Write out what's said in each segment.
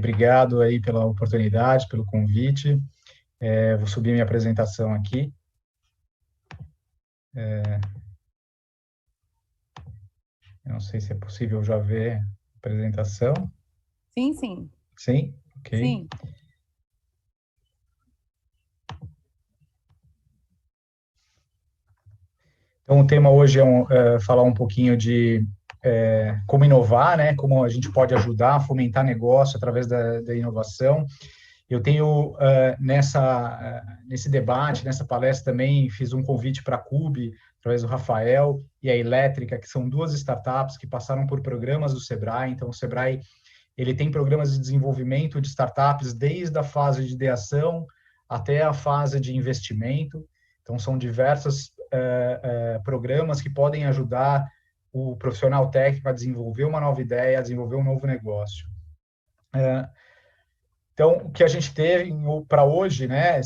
obrigado aí pela oportunidade, pelo convite. Vou subir minha apresentação aqui. Eu não sei se é possível já ver a apresentação. Sim, sim. Sim? Ok. Sim. Então, o tema hoje é falar um pouquinho de como inovar, né? Como a gente pode ajudar a fomentar negócio através da inovação. Eu tenho, nesse debate, nessa palestra também, fiz um convite para a CUB, através do Rafael, e a Elétrica, que são duas startups que passaram por programas do Sebrae. Então, o Sebrae ele tem programas de desenvolvimento de startups desde a fase de ideação até a fase de investimento. Então, são diversos programas que podem ajudar o profissional técnico a desenvolver uma nova ideia, a desenvolver um novo negócio. Então, o que a gente teve para hoje, né,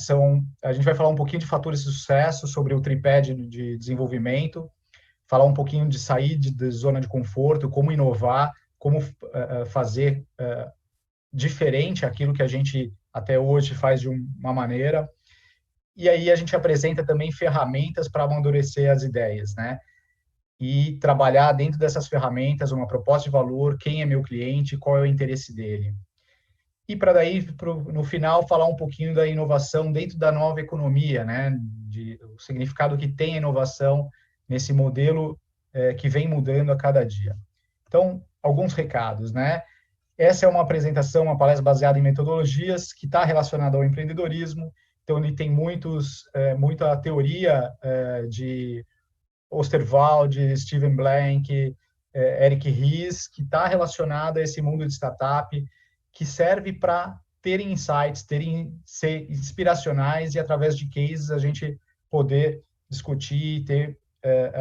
a gente vai falar um pouquinho de fatores de sucesso, sobre o tripé de desenvolvimento, falar um pouquinho de sair de zona de conforto, como inovar, como fazer diferente aquilo que a gente até hoje faz de uma maneira. E aí a gente apresenta também ferramentas para amadurecer as ideias, né? E trabalhar dentro dessas ferramentas uma proposta de valor, quem é meu cliente, qual é o interesse dele. E para daí, no final, falar um pouquinho da inovação dentro da nova economia, né? O significado que tem a inovação nesse modelo que vem mudando a cada dia. Então, alguns recados, né? Essa é uma apresentação, uma palestra baseada em metodologias que está relacionada ao empreendedorismo. Então, ele tem muita teoria de Osterwald, Steven Blank, Eric Ries, que está relacionada a esse mundo de startup, que serve para terem insights, ser inspiracionais e, através de cases, a gente poder discutir e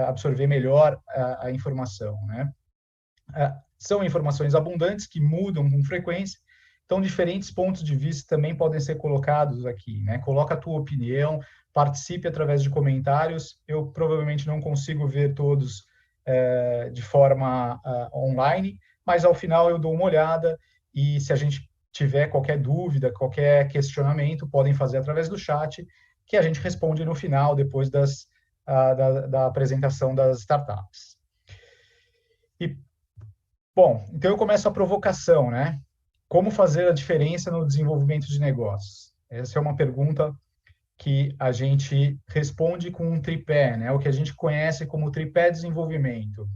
absorver melhor a informação, né? São informações abundantes que mudam com frequência, então diferentes pontos de vista também podem ser colocados aqui, né? Coloca a tua opinião, participe através de comentários. Eu provavelmente não consigo ver todos de forma online, mas ao final eu dou uma olhada e se a gente tiver qualquer dúvida, qualquer questionamento, podem fazer através do chat, que a gente responde no final, depois da apresentação das startups. Bom, então eu começo a provocação, né? Como fazer a diferença no desenvolvimento de negócios? Essa é uma pergunta que a gente responde com um tripé, né? O que a gente conhece como tripé de desenvolvimento.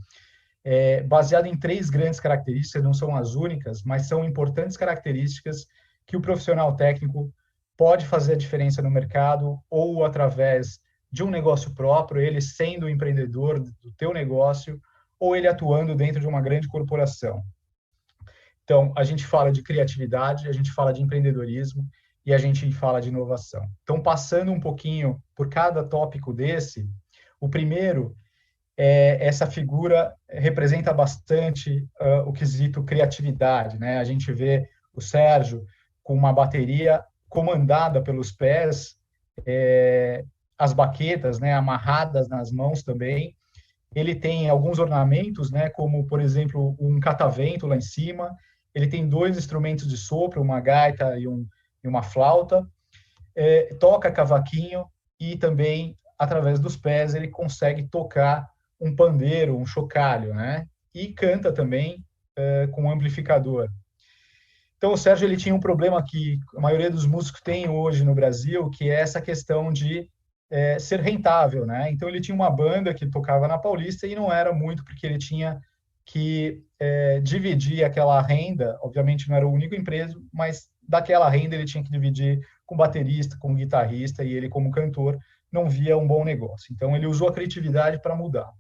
Baseado em 3 grandes características, não são as únicas, mas são importantes características que o profissional técnico pode fazer a diferença no mercado ou através de um negócio próprio, ele sendo o empreendedor do teu negócio, ou ele atuando dentro de uma grande corporação. Então, a gente fala de criatividade, a gente fala de empreendedorismo e a gente fala de inovação. Então, passando um pouquinho por cada tópico desse, o primeiro essa figura representa bastante o quesito criatividade, né? A gente vê o Sérgio com uma bateria comandada pelos pés, as baquetas, né, amarradas nas mãos também. Ele tem alguns ornamentos, né, como, por exemplo, um catavento lá em cima. Ele tem 2 instrumentos de sopro, uma gaita e uma flauta. Toca cavaquinho e também, através dos pés, ele consegue tocar um pandeiro, um chocalho, né? E canta também com um amplificador. Então, o Sérgio ele tinha um problema que a maioria dos músicos tem hoje no Brasil, que é essa questão de ser rentável, né? Então, ele tinha uma banda que tocava na Paulista e não era muito, porque ele tinha que dividir aquela renda, obviamente não era o único emprego, mas daquela renda ele tinha que dividir com baterista, com guitarrista, e ele, como cantor, não via um bom negócio. Então, ele usou a criatividade para mudar.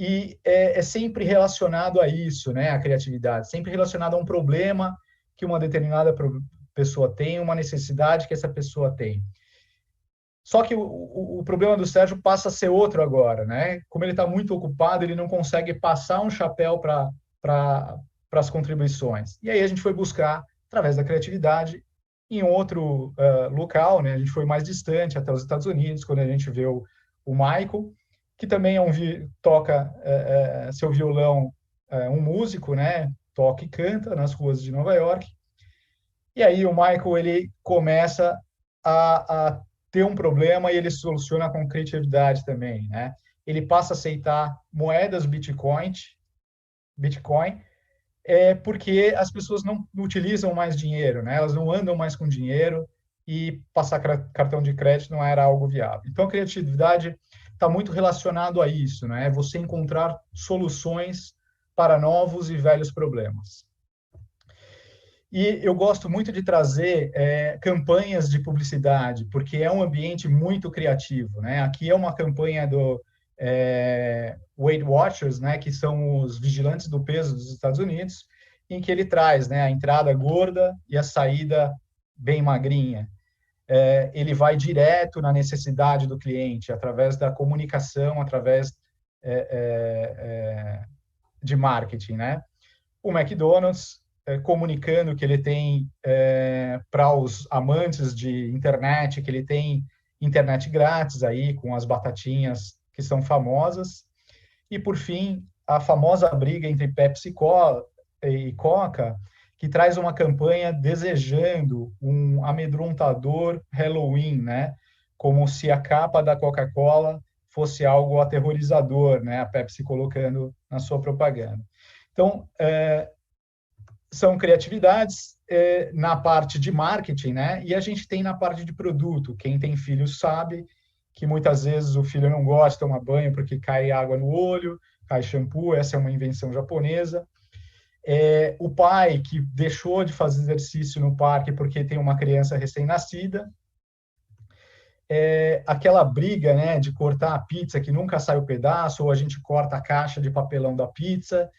E é sempre relacionado a isso, né? A criatividade, sempre relacionado a um problema que uma determinada pessoa tem, uma necessidade que essa pessoa tem. Só que o problema do Sérgio passa a ser outro agora, né? Como ele está muito ocupado, ele não consegue passar um chapéu para as contribuições. E aí a gente foi buscar, através da criatividade, em outro local, né? A gente foi mais distante, até os Estados Unidos, quando a gente vê o Michael, que também toca seu violão, um músico, né? Toca e canta nas ruas de Nova York. E aí o Michael ele começa a ter um problema e ele soluciona com criatividade também, né? Ele passa a aceitar moedas Bitcoin, porque as pessoas não utilizam mais dinheiro, né? Elas não andam mais com dinheiro e passar cartão de crédito não era algo viável. Então, a criatividade está muito relacionado a isso, né? Você encontrar soluções para novos e velhos problemas. E eu gosto muito de trazer campanhas de publicidade, porque é um ambiente muito criativo, né? Aqui é uma campanha do Weight Watchers, né? Que são os vigilantes do peso dos Estados Unidos, em que ele traz, né? A entrada gorda e a saída bem magrinha. Ele vai direto na necessidade do cliente, através da comunicação, através de marketing, né? O McDonald's comunicando que ele tem, para os amantes de internet, que ele tem internet grátis aí, com as batatinhas que são famosas. E, por fim, a famosa briga entre Pepsi e Coca, que traz uma campanha desejando um amedrontador Halloween, né? Como se a capa da Coca-Cola fosse algo aterrorizador, né? A Pepsi colocando na sua propaganda. Então, são criatividades na parte de marketing, né? E a gente tem na parte de produto. Quem tem filho sabe que muitas vezes o filho não gosta de tomar banho porque cai água no olho, cai shampoo, essa é uma invenção japonesa. O pai que deixou de fazer exercício no parque porque tem uma criança recém-nascida. Aquela briga, né, de cortar a pizza que nunca sai o pedaço, ou a gente corta a caixa de papelão da pizza.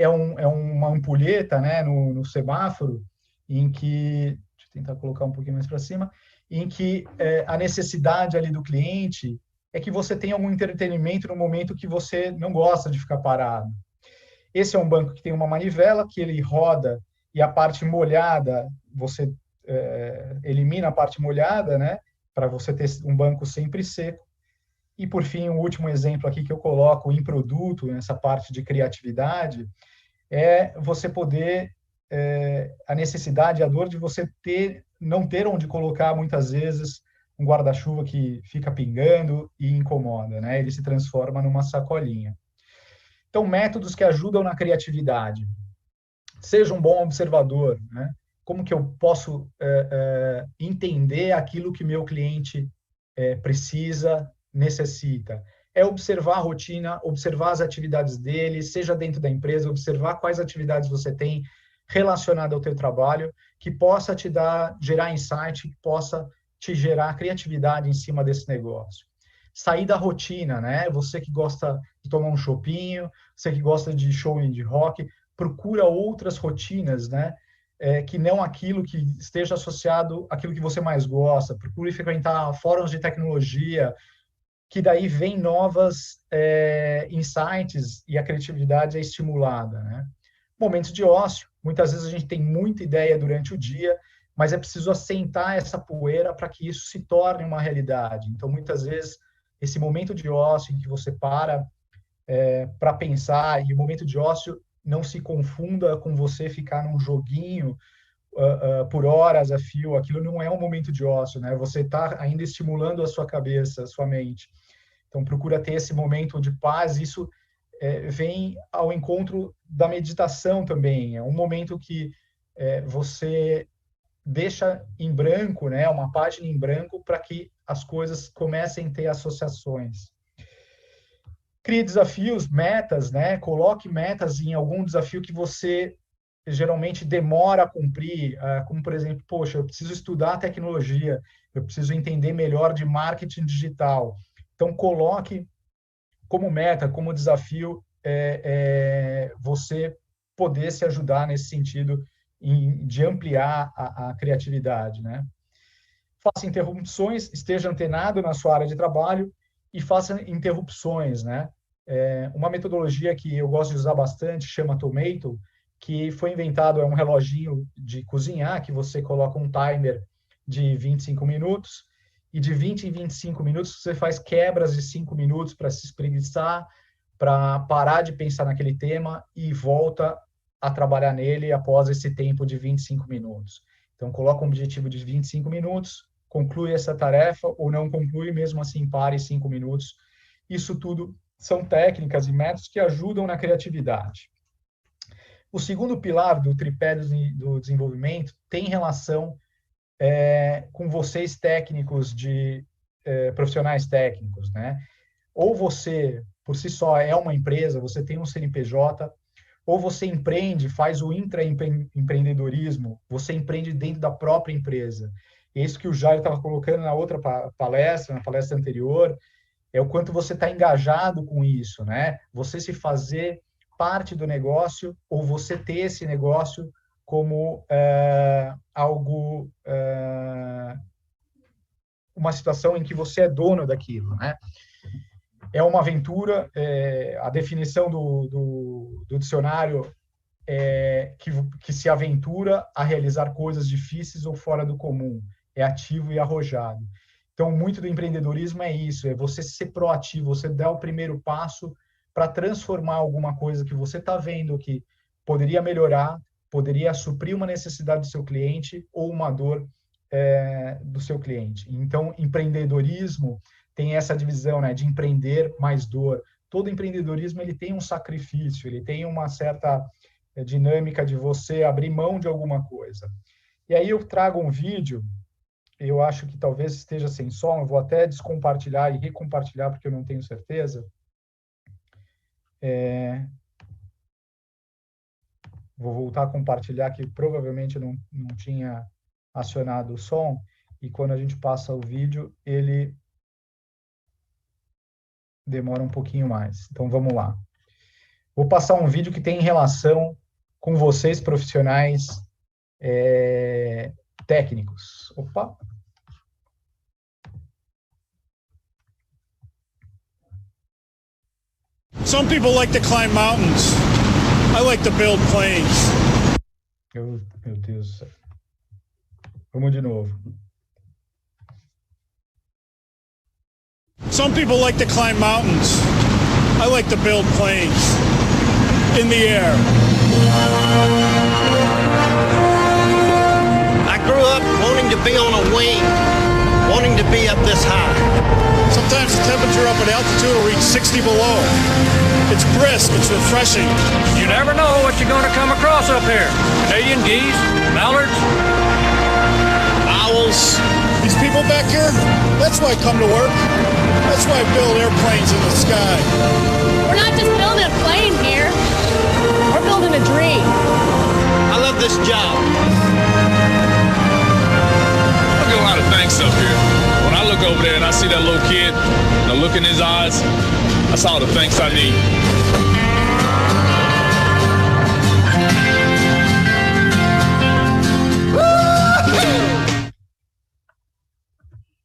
Uma ampulheta, né, no semáforo, em que, deixa eu tentar colocar um pouquinho mais para cima, em que a necessidade ali do cliente é que você tenha algum entretenimento no momento que você não gosta de ficar parado. Esse é um banco que tem uma manivela que ele roda e a parte molhada, você elimina a parte molhada, né, para você ter um banco sempre seco. E, por fim, o último exemplo aqui que eu coloco em produto, nessa parte de criatividade, é você poder, a necessidade, a dor de você não ter onde colocar, muitas vezes, um guarda-chuva que fica pingando e incomoda, né? Ele se transforma numa sacolinha. Então, métodos que ajudam na criatividade. Seja um bom observador, né? Como que eu posso entender aquilo que meu cliente precisa, necessita? Observar a rotina, observar as atividades dele, seja dentro da empresa, observar quais atividades você tem relacionadas ao teu trabalho, que possa gerar insight, que possa te gerar criatividade em cima desse negócio. Sair da rotina, né? Você que gosta de tomar um chopinho, você que gosta de show de rock, procura outras rotinas, né? Que não aquilo que esteja associado àquilo que você mais gosta. Procure frequentar fóruns de tecnologia, que daí vem novas insights e a criatividade é estimulada, né? Momentos de ócio. Muitas vezes a gente tem muita ideia durante o dia, mas é preciso assentar essa poeira para que isso se torne uma realidade. Então, muitas vezes, esse momento de ócio em que você para pensar, e o momento de ócio não se confunda com você ficar num joguinho por horas a fio, aquilo não é um momento de ócio, né? Você está ainda estimulando a sua cabeça, a sua mente. Então, procura ter esse momento de paz. Isso vem ao encontro da meditação também. É um momento que você deixa em branco, né? Uma página em branco para que as coisas comecem a ter associações. Crie desafios, metas, né? Coloque metas em algum desafio que você geralmente demora a cumprir, como, por exemplo, poxa, eu preciso estudar tecnologia, eu preciso entender melhor de marketing digital. Então, coloque como meta, como desafio, você poder se ajudar nesse sentido de ampliar a criatividade, né? Faça interrupções, esteja antenado na sua área de trabalho e faça interrupções, né? Uma metodologia que eu gosto de usar bastante chama Tomato, que foi inventado, é um reloginho de cozinhar, que você coloca um timer de 25 minutos, e de 20 em 25 minutos você faz quebras de 5 minutos para se espreguiçar, para parar de pensar naquele tema e volta a trabalhar nele após esse tempo de 25 minutos. Então, coloca um objetivo de 25 minutos, conclui essa tarefa ou não conclui, mesmo assim pare 5 minutos. Isso tudo são técnicas e métodos que ajudam na criatividade. O segundo pilar do tripé do desenvolvimento tem relação com vocês técnicos, profissionais técnicos, né? Ou você, por si só, é uma empresa, você tem um CNPJ, ou você empreende, faz o intraempreendedorismo, você empreende dentro da própria empresa. É isso que o Jair estava colocando na outra palestra, na palestra anterior, é o quanto você está engajado com isso, né? Você se fazer parte do negócio ou você ter esse negócio como algo, uma situação em que você é dono daquilo, né? É uma aventura, a definição do dicionário é que se aventura a realizar coisas difíceis ou fora do comum, é ativo e arrojado. Então, muito do empreendedorismo é isso, é você ser proativo, você dar o primeiro passo para transformar alguma coisa que você está vendo que poderia melhorar, poderia suprir uma necessidade do seu cliente ou uma dor do seu cliente. Então, empreendedorismo tem essa divisão, né, de empreender mais dor. Todo empreendedorismo ele tem um sacrifício, ele tem uma certa dinâmica de você abrir mão de alguma coisa. E aí eu trago um vídeo, eu acho que talvez esteja sem som, eu vou até descompartilhar e recompartilhar porque eu não tenho certeza. Vou voltar a compartilhar, que provavelmente não tinha acionado o som, e quando a gente passa o vídeo, ele demora um pouquinho mais. Então, vamos lá. Vou passar um vídeo que tem relação com vocês, profissionais técnicos. Opa! Some people like to climb mountains. I like to build planes. Meu Deus do céu. Vamos de novo. Some people like to climb mountains. I like to build planes in the air. I grew up wanting to be on a wing, wanting to be up this high. Sometimes the temperature up at altitude will reach 60 below. It's brisk, it's refreshing. You never know what you're going to come across up here. Canadian geese, mallards. Owls. These people back here, that's why I come to work. That's why I build airplanes in the sky. We're not just building a plane here. We're building a dream. I love this job. I get a lot of thanks up here. When I look over there and I see that little kid, the look in his eyes, that's all the thanks I need.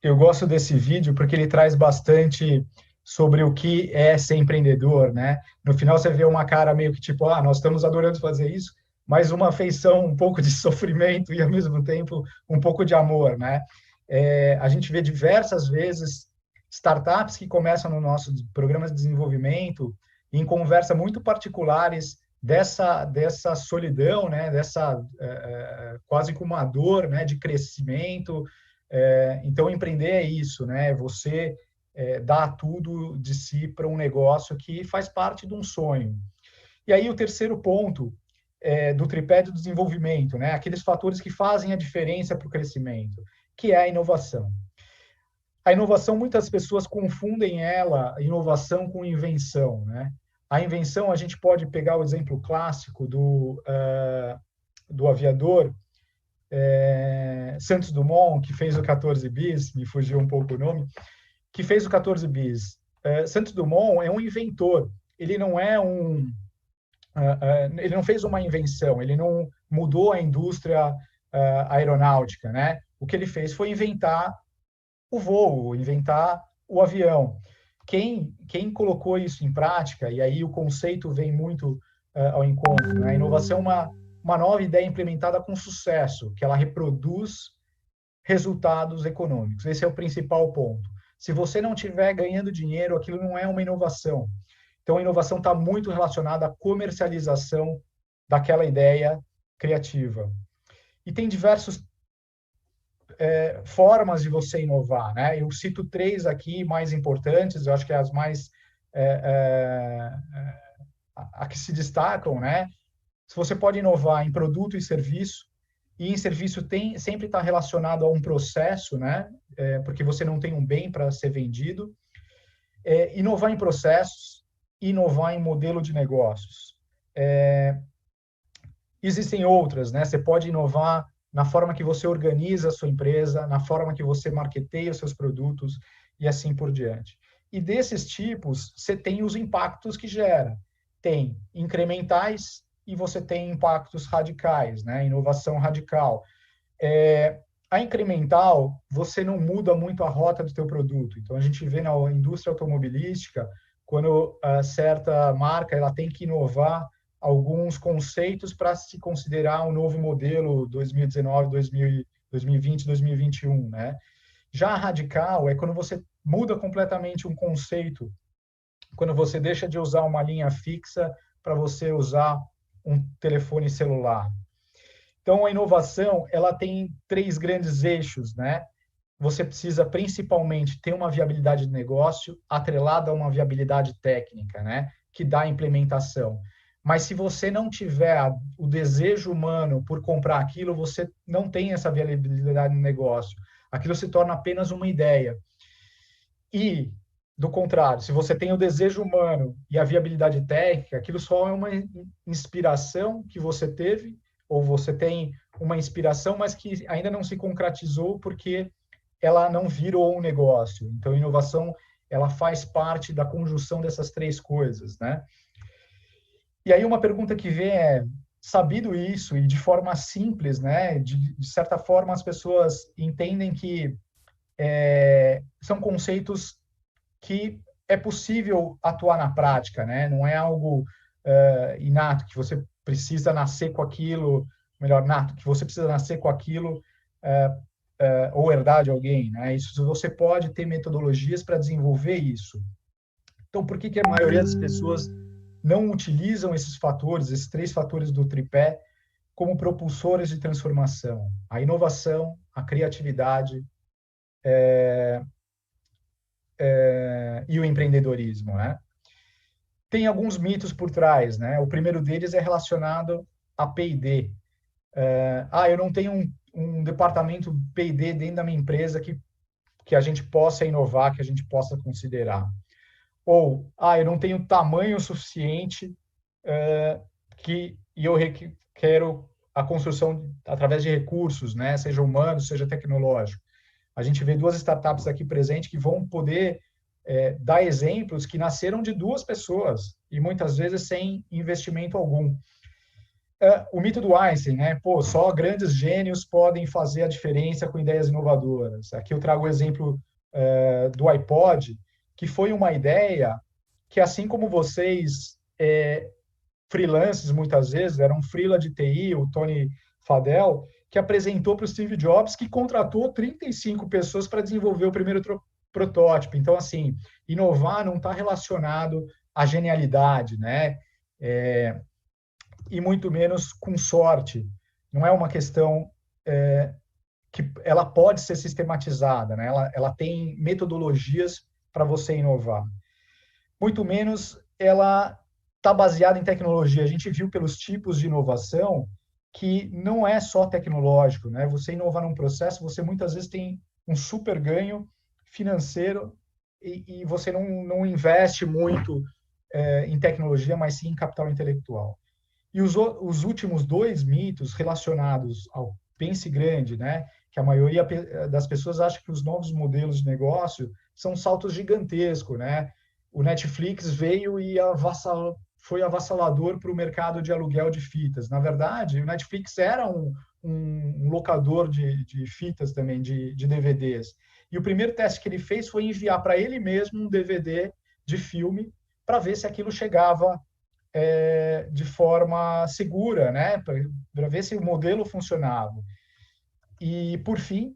Eu gosto desse vídeo porque ele traz bastante sobre o que é ser empreendedor, né? No final você vê uma cara meio que tipo, nós estamos adorando fazer isso, mas uma afeição, um pouco de sofrimento e, ao mesmo tempo, um pouco de amor, né? A gente vê diversas vezes startups que começam no nosso programa de desenvolvimento em conversas muito particulares dessa solidão, né? Dessa quase como uma dor, né? De crescimento. Então, empreender é isso, né? Você dar tudo de si para um negócio que faz parte de um sonho. E aí, o terceiro ponto do tripé do desenvolvimento, né? Aqueles fatores que fazem a diferença para o crescimento, que é a inovação. A inovação, muitas pessoas confundem inovação com invenção, né? A invenção, a gente pode pegar o exemplo clássico do aviador Santos Dumont, que fez o 14 bis, me fugiu um pouco o nome, que fez o 14 bis. Santos Dumont é um inventor, ele não é ele não fez uma invenção, ele não mudou a indústria aeronáutica, né? O que ele fez foi inventar o voo, inventar o avião. Quem colocou isso em prática, e aí o conceito vem muito ao encontro, né? A inovação é uma nova ideia implementada com sucesso, que ela reproduz resultados econômicos. Esse é o principal ponto. Se você não estiver ganhando dinheiro, aquilo não é uma inovação. Então, a inovação está muito relacionada à comercialização daquela ideia criativa. E tem diversas formas de você inovar, né? Eu cito 3 aqui mais importantes, eu acho que as mais a que se destacam, né? Se você pode inovar em produto e serviço, e em serviço sempre está relacionado a um processo, né? Porque você não tem um bem para ser vendido. Inovar em processos, inovar em modelo de negócios. Existem outras, né? Você pode inovar na forma que você organiza a sua empresa, na forma que você marketeia os seus produtos e assim por diante. E desses tipos, você tem os impactos que gera. Tem incrementais e você tem impactos radicais, né? Inovação radical. A incremental, você não muda muito a rota do teu produto. Então, a gente vê na indústria automobilística, quando certa marca ela tem que inovar alguns conceitos para se considerar um novo modelo 2019, 2020, 2021, né? Já a radical é quando você muda completamente um conceito, quando você deixa de usar uma linha fixa para você usar um telefone celular. Então, a inovação, ela tem 3 grandes eixos, né? Você precisa, principalmente, ter uma viabilidade de negócio atrelada a uma viabilidade técnica, né? Que dá a implementação. Mas se você não tiver o desejo humano por comprar aquilo, você não tem essa viabilidade no negócio. Aquilo se torna apenas uma ideia. E, do contrário, se você tem o desejo humano e a viabilidade técnica, aquilo só é uma inspiração que você teve, ou você tem uma inspiração, mas que ainda não se concretizou porque ela não virou um negócio. Então, a inovação, ela faz parte da conjunção dessas 3 coisas, né? E aí uma pergunta que vem é, sabido isso e de forma simples, né? De certa forma, as pessoas entendem que são conceitos que é possível atuar na prática, né? Não é algo inato, que você precisa nascer com aquilo, melhor, nato, que você precisa nascer com aquilo ou herdar de alguém, né? Isso você pode ter metodologias para desenvolver isso. Então, por que a maioria das pessoas não utilizam esses fatores, esses 3 fatores do tripé, como propulsores de transformação? A inovação, a criatividade e o empreendedorismo, né? Tem alguns mitos por trás, né? O primeiro deles é relacionado a P&D. Eu não tenho um departamento P&D dentro da minha empresa que a gente possa inovar, que a gente possa considerar. Ou, eu não tenho tamanho suficiente e eu quero a construção através de recursos, né? Seja humanos, seja tecnológico. A gente vê 2 startups aqui presentes que vão poder dar exemplos que nasceram de 2 pessoas e muitas vezes sem investimento algum. O mito do Einstein, né? Só grandes gênios podem fazer a diferença com ideias inovadoras. Aqui eu trago o exemplo do iPod, que foi uma ideia que, assim como vocês, freelancers muitas vezes, era um freela de TI, o Tony Fadell, que apresentou para o Steve Jobs, que contratou 35 pessoas para desenvolver o primeiro protótipo. Então, assim, inovar não está relacionado à genialidade, né? E muito menos com sorte. Não é uma questão que ela pode ser sistematizada, né? Ela tem metodologias para você inovar. Muito menos ela está baseada em tecnologia. A gente viu pelos tipos de inovação que não é só tecnológico, né? Você inovar num processo, você muitas vezes tem um super ganho financeiro e você não investe muito em tecnologia, mas sim em capital intelectual. E os últimos 2 mitos relacionados ao pense grande, né? Que a maioria das pessoas acha que os novos modelos de negócio são saltos gigantescos, né? O Netflix veio e foi avassalador para o mercado de aluguel de fitas. Na verdade, o Netflix era um locador de fitas também, de DVDs. E o primeiro teste que ele fez foi enviar para ele mesmo um DVD de filme para ver se aquilo chegava de forma segura, né? Para ver se o modelo funcionava. E, por fim,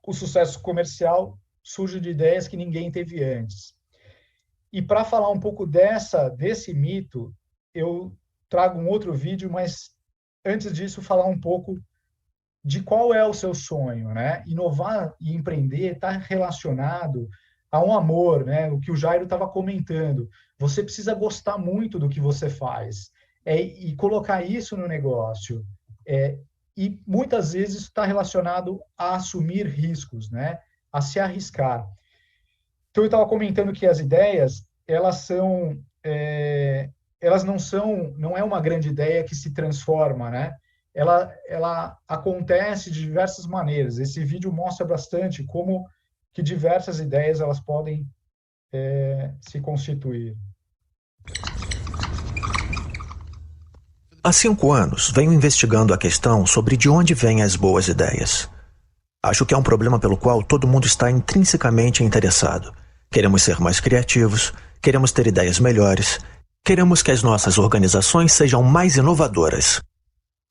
o sucesso comercial surge de ideias que ninguém teve antes. E para falar um pouco desse mito, eu trago um outro vídeo, mas antes disso falar um pouco de qual é o seu sonho, né? Inovar e empreender está relacionado a um amor, né? O que o Jairo estava comentando. Você precisa gostar muito do que você faz e colocar isso no negócio. E muitas vezes está relacionado a assumir riscos, né? A se arriscar. Então eu estava comentando que as ideias elas não é uma grande ideia que se transforma, né? Ela acontece de diversas maneiras. Esse vídeo mostra bastante como que diversas ideias elas podem se constituir. Há 5 anos, venho investigando a questão sobre de onde vêm as boas ideias. Acho que é um problema pelo qual todo mundo está intrinsecamente interessado. Queremos ser mais criativos, queremos ter ideias melhores, queremos que as nossas organizações sejam mais inovadoras.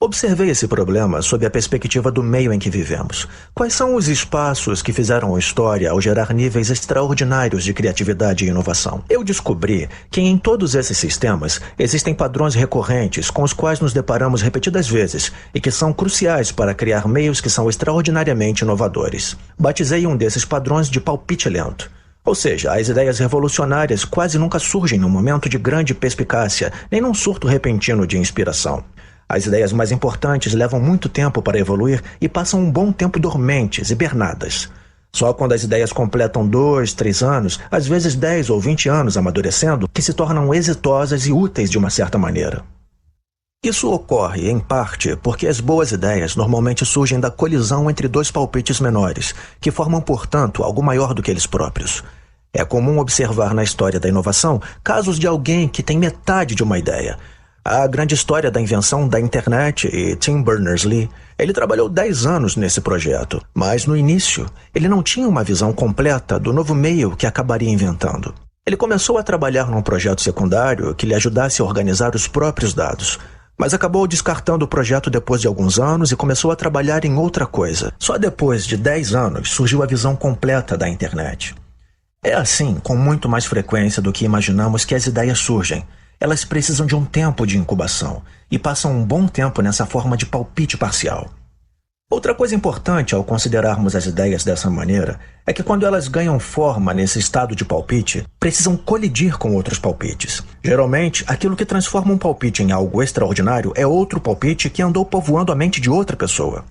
Observei esse problema sob a perspectiva do meio em que vivemos. Quais são os espaços que fizeram a história ao gerar níveis extraordinários de criatividade e inovação? Eu descobri que em todos esses sistemas existem padrões recorrentes com os quais nos deparamos repetidas vezes e que são cruciais para criar meios que são extraordinariamente inovadores. Batizei um desses padrões de palpite lento. Ou seja, as ideias revolucionárias quase nunca surgem num momento de grande perspicácia, nem num surto repentino de inspiração. As ideias mais importantes levam muito tempo para evoluir e passam um bom tempo dormentes, hibernadas. Só quando as ideias completam 2, 3 anos, às vezes 10 ou 20 anos amadurecendo, que se tornam exitosas e úteis de uma certa maneira. Isso ocorre, em parte, porque as boas ideias normalmente surgem da colisão entre 2 palpites menores, que formam, portanto, algo maior do que eles próprios. É comum observar na história da inovação casos de alguém que tem metade de uma ideia. A grande história da invenção da internet e Tim Berners-Lee, ele trabalhou 10 anos nesse projeto, mas no início ele não tinha uma visão completa do novo meio que acabaria inventando. Ele começou a trabalhar num projeto secundário que lhe ajudasse a organizar os próprios dados, mas acabou descartando o projeto depois de alguns anos e começou a trabalhar em outra coisa. Só depois de 10 anos surgiu a visão completa da internet. É assim, com muito mais frequência do que imaginamos que as ideias surgem. Elas precisam de um tempo de incubação e passam um bom tempo nessa forma de palpite parcial. Outra coisa importante ao considerarmos as ideias dessa maneira é que quando elas ganham forma nesse estado de palpite, precisam colidir com outros palpites. Geralmente, aquilo que transforma um palpite em algo extraordinário é outro palpite que andou povoando a mente de outra pessoa.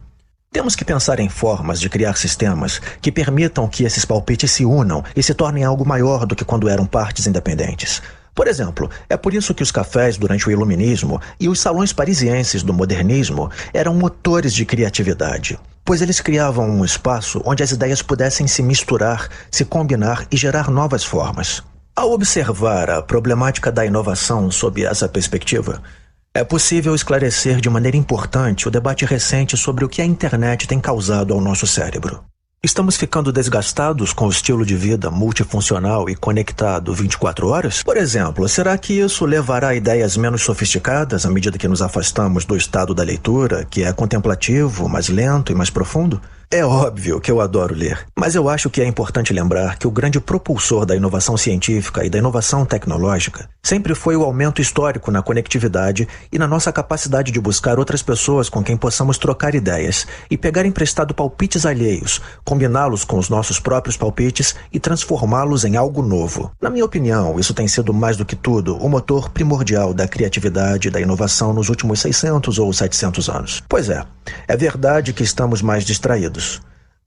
Temos que pensar em formas de criar sistemas que permitam que esses palpites se unam e se tornem algo maior do que quando eram partes independentes. Por exemplo, é por isso que os cafés durante o Iluminismo e os salões parisienses do modernismo eram motores de criatividade, pois eles criavam um espaço onde as ideias pudessem se misturar, se combinar e gerar novas formas. Ao observar a problemática da inovação sob essa perspectiva, é possível esclarecer de maneira importante o debate recente sobre o que a internet tem causado ao nosso cérebro. Estamos ficando desgastados com o estilo de vida multifuncional e conectado 24 horas? Por exemplo, será que isso levará a ideias menos sofisticadas à medida que nos afastamos do estado da leitura, que é contemplativo, mais lento e mais profundo? É óbvio que eu adoro ler, mas eu acho que é importante lembrar que o grande propulsor da inovação científica e da inovação tecnológica sempre foi o aumento histórico na conectividade e na nossa capacidade de buscar outras pessoas com quem possamos trocar ideias e pegar emprestado palpites alheios, combiná-los com os nossos próprios palpites e transformá-los em algo novo. Na minha opinião, isso tem sido mais do que tudo o motor primordial da criatividade e da inovação nos últimos 600 ou 700 anos. Pois é verdade que estamos mais distraídos.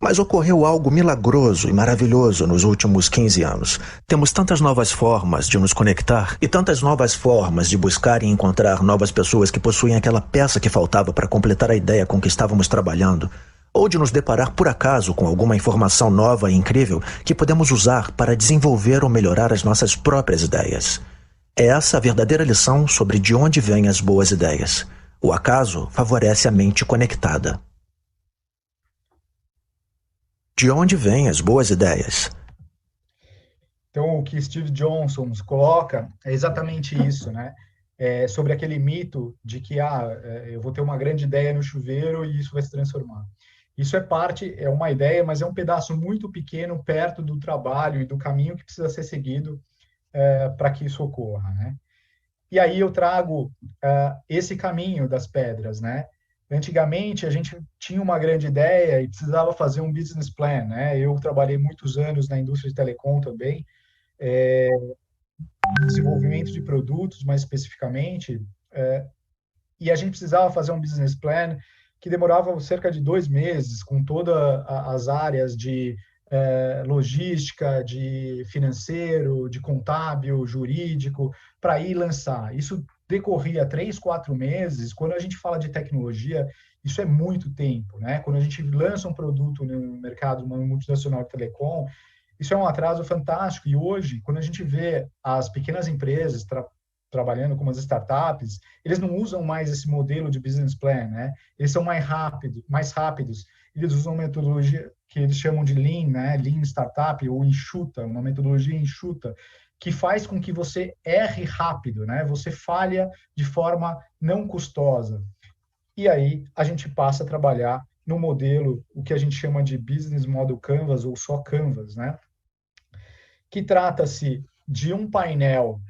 Mas ocorreu algo milagroso e maravilhoso nos últimos 15 anos. Temos tantas novas formas de nos conectar e tantas novas formas de buscar e encontrar novas pessoas que possuem aquela peça que faltava para completar a ideia com que estávamos trabalhando, ou de nos deparar por acaso com alguma informação nova e incrível que podemos usar para desenvolver ou melhorar as nossas próprias ideias. É essa a verdadeira lição sobre de onde vêm as boas ideias. O acaso favorece a mente conectada. De onde vêm as boas ideias? Então, o que Steve Johnson nos coloca é exatamente isso, né? Sobre aquele mito de que eu vou ter uma grande ideia no chuveiro e isso vai se transformar. Isso é uma ideia, mas é um pedaço muito pequeno perto do trabalho e do caminho que precisa ser seguido para que isso ocorra, né? E aí eu trago esse caminho das pedras, né? Antigamente, a gente tinha uma grande ideia e precisava fazer um business plan, né? Eu trabalhei muitos anos na indústria de telecom também, desenvolvimento de produtos, mais especificamente, e a gente precisava fazer um business plan que demorava cerca de 2 meses, com todas as áreas de logística, de financeiro, de contábil, jurídico, para ir lançar. Isso decorria 3, 4 meses. Quando a gente fala de tecnologia, isso é muito tempo, né? Quando a gente lança um produto no mercado, uma multinacional de telecom, isso é um atraso fantástico. E hoje, quando a gente vê as pequenas empresas trabalhando como as startups, eles não usam mais esse modelo de business plan, né? Eles são mais rápidos. Eles usam metodologia que eles chamam de Lean, né? Lean Startup ou enxuta, uma metodologia enxuta, que faz com que você erre rápido, né? Você falha de forma não custosa. E aí a gente passa a trabalhar no modelo, o que a gente chama de Business Model Canvas ou só Canvas, né? Que trata-se de um painel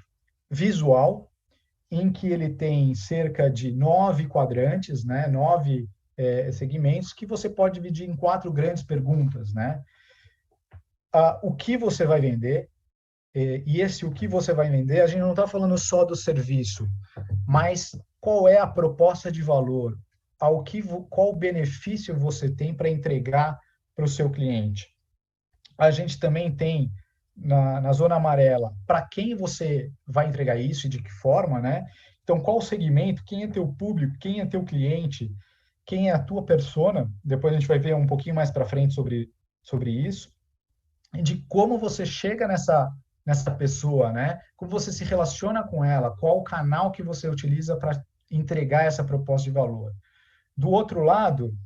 visual em que ele tem cerca de 9 quadrantes, né? 9 segmentos que você pode dividir em 4 grandes perguntas, né? O que você vai vender? E esse o que você vai vender, a gente não está falando só do serviço, mas qual é a proposta de valor? Qual o benefício você tem para entregar para o seu cliente? A gente também tem na zona amarela, para quem você vai entregar isso e de que forma, né? Então, qual o segmento, quem é teu público, quem é teu cliente, quem é a tua persona, depois a gente vai ver um pouquinho mais para frente sobre isso, e de como você chega nessa pessoa, né? Como você se relaciona com ela, qual o canal que você utiliza para entregar essa proposta de valor. Do outro lado,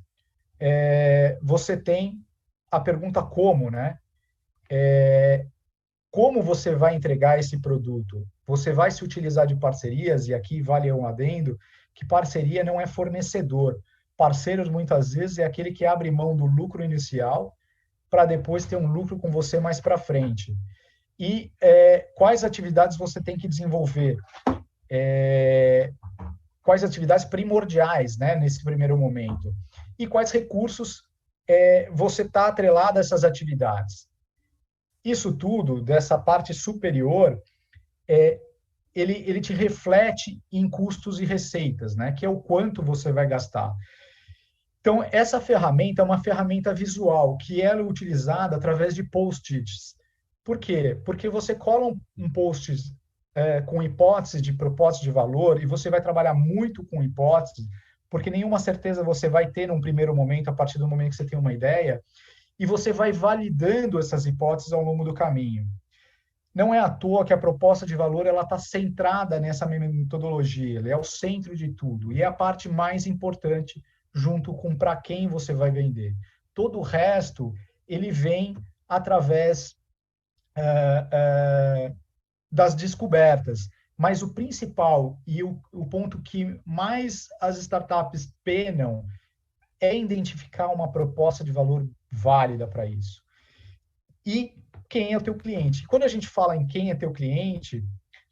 você tem a pergunta como, né? Como você vai entregar esse produto? Você vai se utilizar de parcerias, e aqui vale um adendo, que parceria não é fornecedor. Parceiros, muitas vezes, é aquele que abre mão do lucro inicial para depois ter um lucro com você mais para frente. E quais atividades você tem que desenvolver? Quais atividades primordiais, né, nesse primeiro momento? E quais recursos você está atrelado a essas atividades? Isso tudo, dessa parte superior, ele te reflete em custos e receitas, né? Que é o quanto você vai gastar. Então, essa ferramenta é uma ferramenta visual, que ela é utilizada através de post-its. Por quê? Porque você cola um post com hipótese de proposta de valor, e você vai trabalhar muito com hipóteses, porque nenhuma certeza você vai ter num primeiro momento, a partir do momento que você tem uma ideia, e você vai validando essas hipóteses ao longo do caminho. Não é à toa que a proposta de valor ela está centrada nessa metodologia, ela é o centro de tudo, e é a parte mais importante junto com para quem você vai vender. Todo o resto, ele vem através das descobertas, mas o principal e o ponto que mais as startups penam é identificar uma proposta de valor válida para isso. E quem é o teu cliente? Quando a gente fala em quem é teu cliente,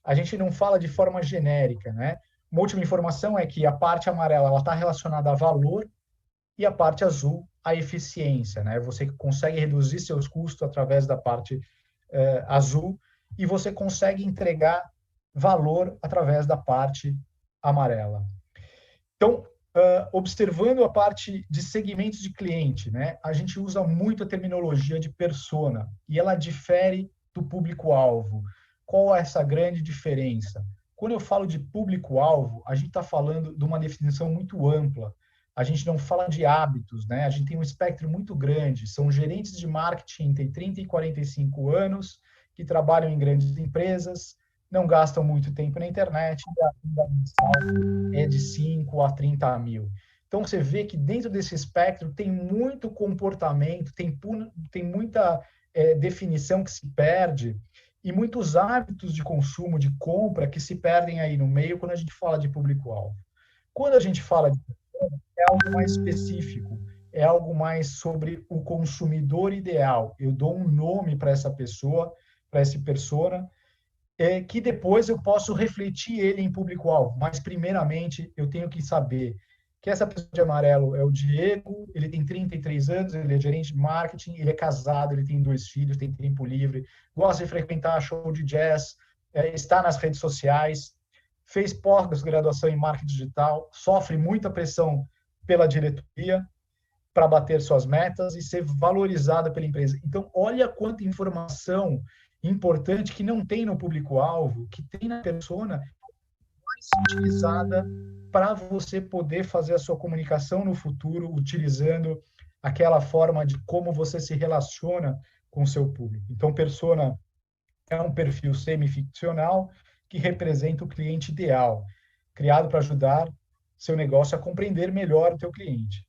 a gente não fala de forma genérica, né? Uma última informação é que a parte amarela está relacionada a valor e a parte azul a eficiência, né? Você consegue reduzir seus custos através da parte azul e você consegue entregar valor através da parte amarela. Então, observando a parte de segmentos de cliente, né? A gente usa muito a terminologia de persona e ela difere do público-alvo. Qual é essa grande diferença? Quando eu falo de público-alvo, a gente está falando de uma definição muito ampla. A gente não fala de hábitos, né? A gente tem um espectro muito grande. São gerentes de marketing entre 30 e 45 anos que trabalham em grandes empresas, não gastam muito tempo na internet, e a renda mensal é de 5 a 30 mil. Então, você vê que dentro desse espectro tem muito comportamento, tem muita definição que se perde e muitos hábitos de consumo, de compra, que se perdem aí no meio quando a gente fala de público-alvo. Quando a gente fala de é algo mais específico, é algo mais sobre o consumidor ideal. Eu dou um nome para essa pessoa, para esse persona, que depois eu posso refletir ele em público-alvo. Mas, primeiramente, eu tenho que saber que essa pessoa de amarelo é o Diego, ele tem 33 anos, ele é gerente de marketing, ele é casado, ele tem 2 filhos, tem tempo livre, gosta de frequentar show de jazz, está nas redes sociais, fez pós-graduação em marketing digital, sofre muita pressão pela diretoria para bater suas metas e ser valorizada pela empresa. Então, olha quanta informação importante que não tem no público-alvo, que tem na persona, mais utilizada para você poder fazer a sua comunicação no futuro, utilizando aquela forma de como você se relaciona com o seu público. Então, persona é um perfil semificcional que representa o cliente ideal, criado para ajudar seu negócio a compreender melhor o teu cliente.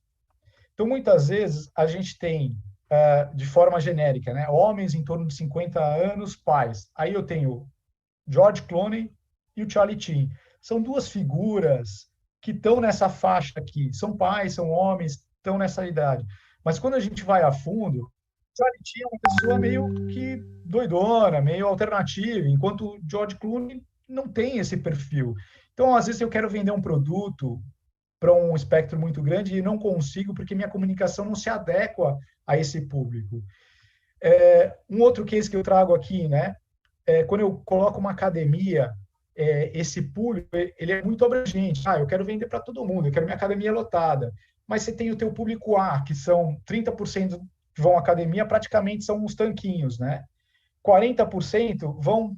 Então, muitas vezes, a gente tem, de forma genérica, né, homens em torno de 50 anos, pais. Aí eu tenho George Clooney e o Charlie Sheen. São 2 figuras que estão nessa faixa aqui. São pais, são homens, estão nessa idade. Mas quando a gente vai a fundo, Charlie Sheen é uma pessoa meio que doidona, meio alternativa, enquanto o George Clooney não tem esse perfil. Então, às vezes, eu quero vender um produto para um espectro muito grande e não consigo porque minha comunicação não se adequa a esse público. Um outro case que eu trago aqui, né? Quando eu coloco uma academia, esse público ele é muito abrangente. Eu quero vender para todo mundo, eu quero minha academia lotada. Mas você tem o teu público A, que são 30% que vão à academia, praticamente são uns tanquinhos, né? 40% vão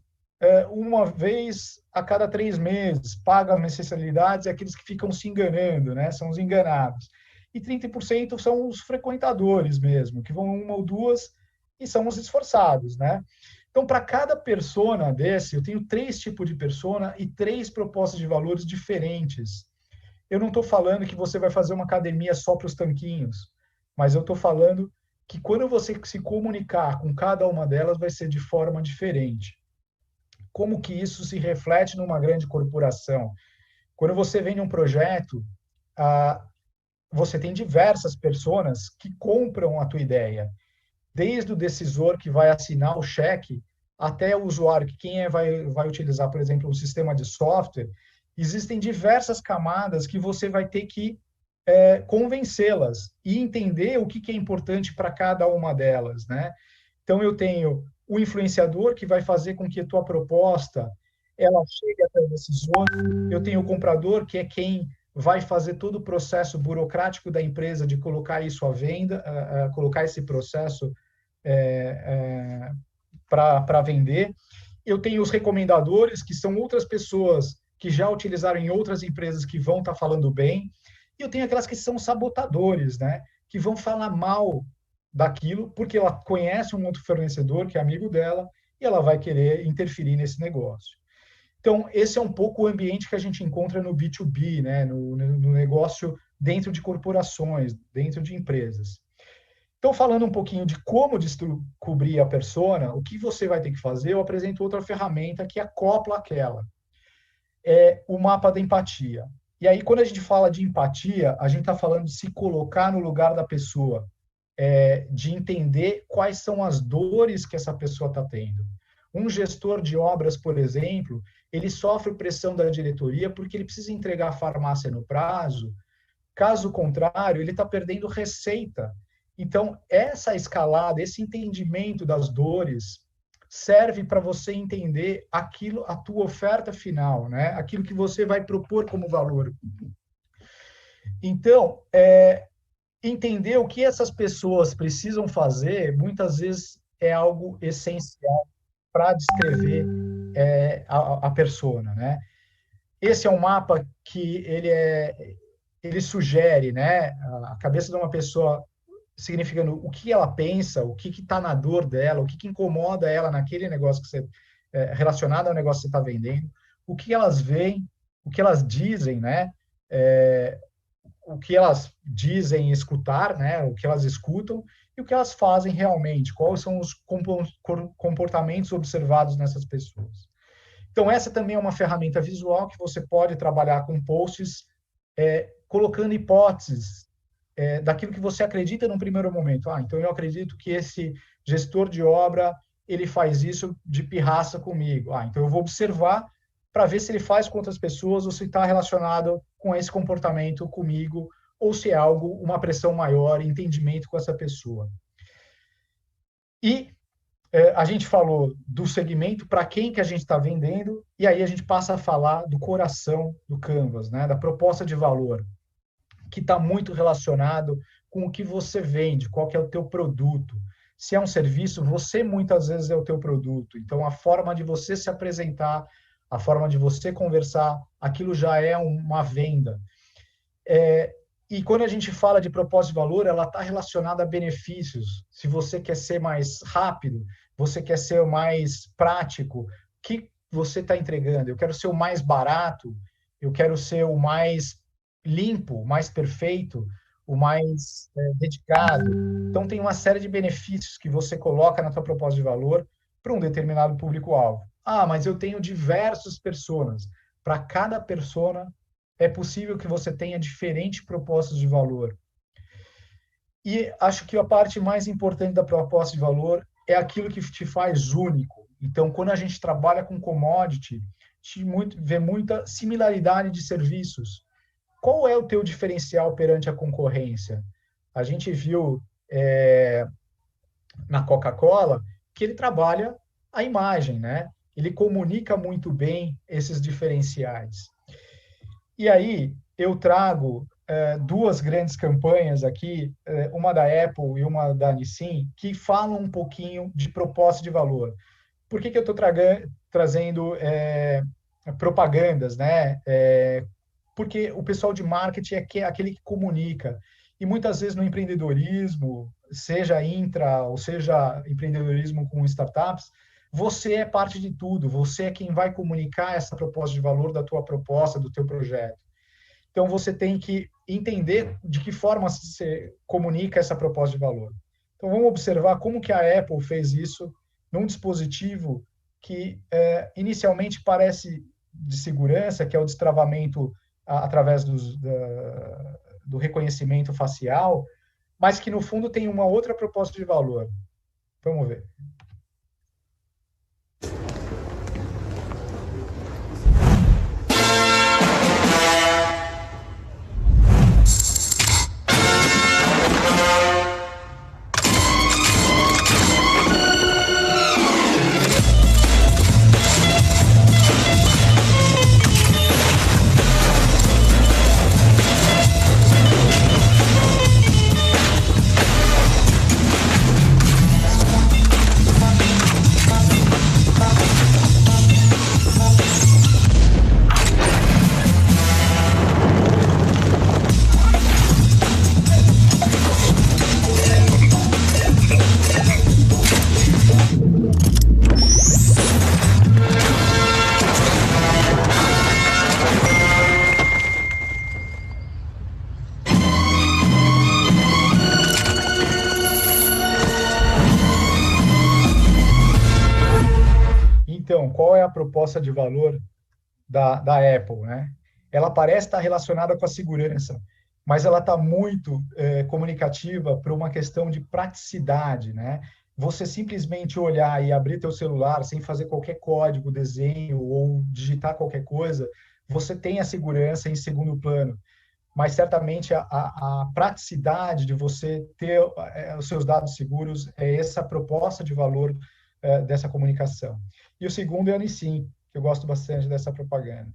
uma vez a cada 3 meses, pagam as mensalidades, e aqueles que ficam se enganando, né? São os enganados. E 30% são os frequentadores mesmo, que vão 1 ou 2 e são os esforçados, né? Então, para cada persona desse, eu tenho 3 tipos de persona e 3 propostas de valores diferentes. Eu não estou falando que você vai fazer uma academia só para os tanquinhos, mas eu estou falando que quando você se comunicar com cada uma delas, vai ser de forma diferente. Como que isso se reflete numa grande corporação? Quando você vem num projeto, você tem diversas pessoas que compram a tua ideia. Desde o decisor que vai assinar o cheque, até o usuário, que quem vai utilizar, por exemplo, um sistema de software, existem diversas camadas que você vai ter que convencê-las e entender o que é importante para cada uma delas, né? Então, eu tenho o influenciador, que vai fazer com que a tua proposta ela chegue até o decisor. Eu tenho o comprador, que é quem vai fazer todo o processo burocrático da empresa de colocar isso à venda, colocar esse processo para vender. Eu tenho os recomendadores, que são outras pessoas que já utilizaram em outras empresas que vão estar falando bem. E eu tenho aquelas que são sabotadores, né? Que vão falar mal daquilo, porque ela conhece um outro fornecedor que é amigo dela e ela vai querer interferir nesse negócio. Então, esse é um pouco o ambiente que a gente encontra no B2B, né? no negócio dentro de corporações, dentro de empresas. Então, falando um pouquinho de como descobrir a persona, o que você vai ter que fazer, eu apresento outra ferramenta que acopla aquela. É o mapa da empatia. E aí, quando a gente fala de empatia, a gente está falando de se colocar no lugar da pessoa, de entender quais são as dores que essa pessoa está tendo. Um gestor de obras, por exemplo, ele sofre pressão da diretoria porque ele precisa entregar a farmácia no prazo. Caso contrário, ele está perdendo receita. Então, essa escalada, esse entendimento das dores, serve para você entender aquilo, a tua oferta final, né? Aquilo que você vai propor como valor. Então, entender o que essas pessoas precisam fazer, muitas vezes é algo essencial para descrever a persona, né? Esse é um mapa que ele sugere, né? A cabeça de uma pessoa significando o que ela pensa, o que está na dor dela, o que incomoda ela naquele negócio que você relacionado ao negócio que você está vendendo, o que elas veem, o que elas dizem, né? O que elas dizem escutar, né? O que elas escutam e o que elas fazem realmente, quais são os comportamentos observados nessas pessoas. Então, essa também é uma ferramenta visual que você pode trabalhar com posts, colocando hipóteses daquilo que você acredita num primeiro momento. Então eu acredito que esse gestor de obra ele faz isso de pirraça comigo. Então eu vou observar para ver se ele faz com outras pessoas ou se está relacionado com esse comportamento comigo ou se é algo, uma pressão maior, entendimento com essa pessoa. E a gente falou do segmento, para quem que a gente está vendendo, e aí a gente passa a falar do coração do Canvas, né? Da proposta de valor, que está muito relacionado com o que você vende, qual que é o teu produto. Se é um serviço, você muitas vezes é o teu produto. Então, a forma de você se apresentar, a forma de você conversar, aquilo já é uma venda. E quando a gente fala de proposta de valor, ela está relacionada a benefícios. Se você quer ser mais rápido, você quer ser mais prático, o que você está entregando? Eu quero ser o mais barato, eu quero ser o mais limpo, mais perfeito, o mais dedicado. Então, tem uma série de benefícios que você coloca na tua proposta de valor para um determinado público-alvo. Mas eu tenho diversas personas. Para cada persona, é possível que você tenha diferentes propostas de valor. E acho que a parte mais importante da proposta de valor é aquilo que te faz único. Então, quando a gente trabalha com commodity, a gente vê muita similaridade de serviços. Qual é o teu diferencial perante a concorrência? A gente viu na Coca-Cola que ele trabalha a imagem, né? Ele comunica muito bem esses diferenciais. E aí, eu trago duas grandes campanhas aqui, uma da Apple e uma da Nissin, que falam um pouquinho de proposta de valor. Por que eu estou trazendo propagandas, né? Porque o pessoal de marketing é aquele que comunica. E muitas vezes no empreendedorismo, seja intra ou seja empreendedorismo com startups, você é parte de tudo, você é quem vai comunicar essa proposta de valor da tua proposta, do teu projeto. Então, você tem que entender de que forma você comunica essa proposta de valor. Então, vamos observar como que a Apple fez isso num dispositivo que inicialmente parece de segurança, que é o destravamento através do reconhecimento facial, mas que, no fundo, tem uma outra proposta de valor. Vamos ver. Então, qual é a proposta de valor da Apple, né? Ela parece estar relacionada com a segurança, mas ela está muito comunicativa para uma questão de praticidade, né? Você simplesmente olhar e abrir teu celular sem fazer qualquer código, desenho ou digitar qualquer coisa, você tem a segurança em segundo plano. Mas certamente a praticidade de você ter os seus dados seguros é essa proposta de valor dessa comunicação. E o segundo é a Nissin, que eu gosto bastante dessa propaganda.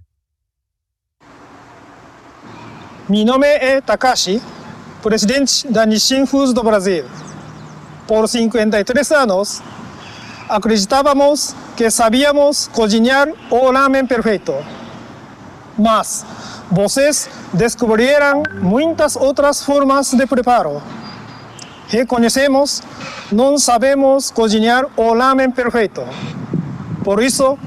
Mi nome é Takashi, presidente da Nissin Foods do Brasil. Por 53 anos, acreditávamos que sabíamos cozinhar o ramen perfeito. Mas vocês descobriram muitas outras formas de preparo. Reconhecemos, não sabemos cozinhar o ramen perfeito. Por isso,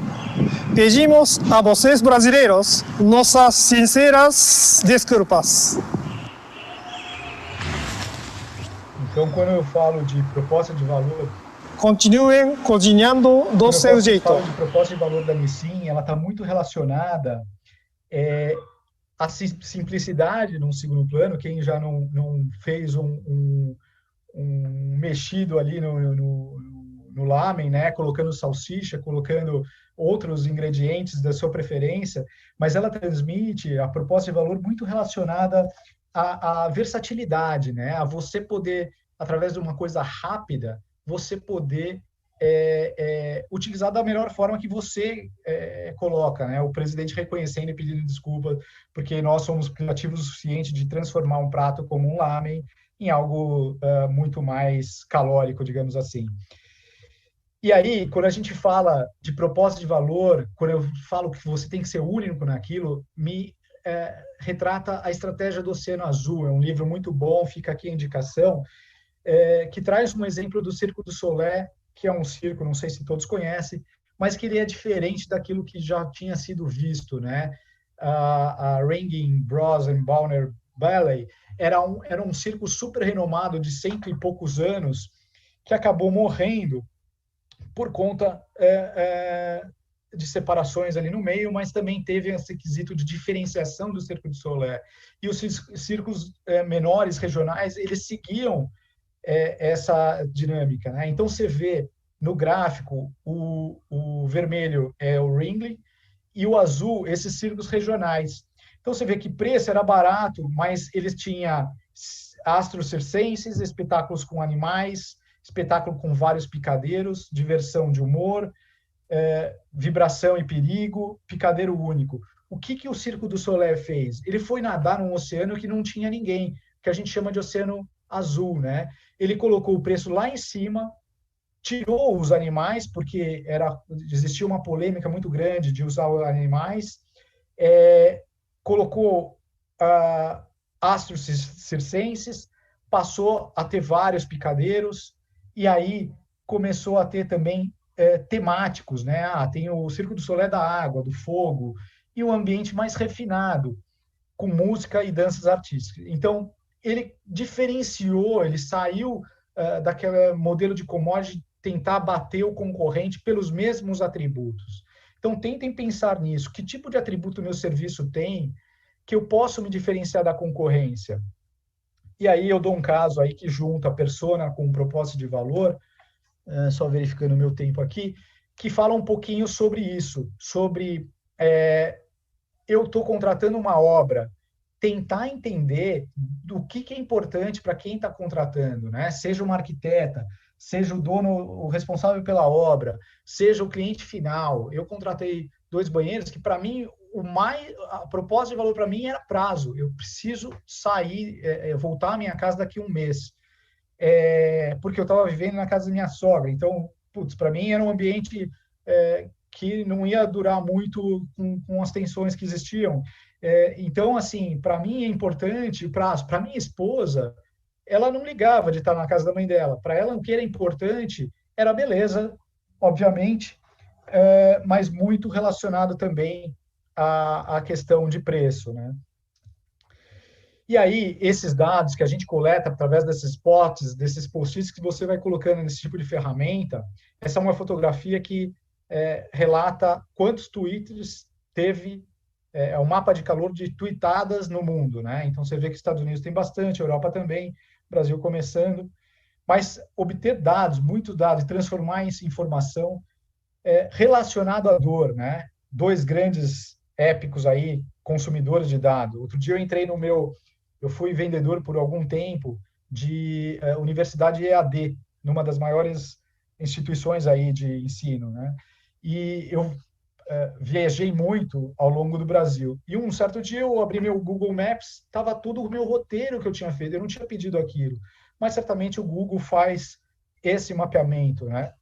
pedimos a vocês brasileiros nossas sinceras desculpas. Então, quando eu falo de proposta de valor, continuem cozinhando do seu jeito. Quando eu falo de proposta de valor da Nissin, ela está muito relacionada à simplicidade num segundo plano. Quem já não fez um mexido ali no no lamen, né? Colocando salsicha, colocando outros ingredientes da sua preferência, mas ela transmite a proposta de valor muito relacionada à versatilidade, né? A você poder, através de uma coisa rápida, você poder utilizar da melhor forma que você coloca, né? O presidente reconhecendo e pedindo desculpa, porque nós somos criativos o suficiente de transformar um prato como um lamen em algo muito mais calórico, digamos assim. E aí, quando a gente fala de proposta de valor, quando eu falo que você tem que ser único naquilo, me retrata a Estratégia do Oceano Azul. É um livro muito bom, fica aqui a indicação, que traz um exemplo do Circo du Soleil, que é um circo, não sei se todos conhecem, mas que ele é diferente daquilo que já tinha sido visto, né? A Ringling Bros and Bonner Ballet era um circo super renomado de 100 e poucos anos, que acabou morrendo por conta de separações ali no meio, mas também teve esse quesito de diferenciação do Circo du Soleil. E os circos menores, regionais, eles seguiam essa dinâmica, né? Então, você vê no gráfico o vermelho é o Ringling e o azul, esses circos regionais. Então, você vê que preço era barato, mas eles tinham astros circenses, espetáculos com animais, espetáculo com vários picadeiros, diversão de humor, vibração e perigo, picadeiro único. O que o Circo du Soleil fez? Ele foi nadar num oceano que não tinha ninguém, que a gente chama de oceano azul, né? Ele colocou o preço lá em cima, tirou os animais, porque existia uma polêmica muito grande de usar os animais, colocou astros circenses, passou a ter vários picadeiros, e aí começou a ter também temáticos, né? Tem o Circo du Soleil da água, do fogo, e um ambiente mais refinado, com música e danças artísticas. Então, ele diferenciou, ele saiu daquele modelo de commodity, tentar bater o concorrente pelos mesmos atributos. Então, tentem pensar nisso. Que tipo de atributo meu serviço tem que eu posso me diferenciar da concorrência? E aí eu dou um caso aí que junta a persona com um propósito de valor, só verificando o meu tempo aqui, que fala um pouquinho sobre isso, sobre eu estou contratando uma obra, tentar entender do que é importante para quem está contratando, né? Seja uma arquiteta, seja o dono, o responsável pela obra, seja o cliente final. Eu contratei 2 banheiros que, para mim, a proposta de valor para mim era prazo. Eu preciso sair, voltar à minha casa daqui a um mês, porque eu estava vivendo na casa da minha sogra. Então, para mim era um ambiente que não ia durar muito com as tensões que existiam. Então, assim, para mim é importante o prazo. Para minha esposa, ela não ligava de estar na casa da mãe dela. Para ela, o que era importante era a beleza, obviamente, mas muito relacionado também à questão de preço, né? E aí, esses dados que a gente coleta através desses potes, desses post-its que você vai colocando nesse tipo de ferramenta, essa é uma fotografia que relata quantos tweets teve, o mapa de calor de tweetadas no mundo, né? Então, você vê que os Estados Unidos tem bastante, Europa também, Brasil começando, mas obter dados, muitos dados, e transformar isso em informação relacionado à dor, né? 2 grandes épicos aí, consumidores de dados. Outro dia eu entrei eu fui vendedor por algum tempo de universidade EAD, numa das maiores instituições aí de ensino, né? E eu viajei muito ao longo do Brasil. E um certo dia eu abri meu Google Maps, estava tudo o meu roteiro que eu tinha feito, eu não tinha pedido aquilo. Mas certamente o Google faz esse mapeamento, né?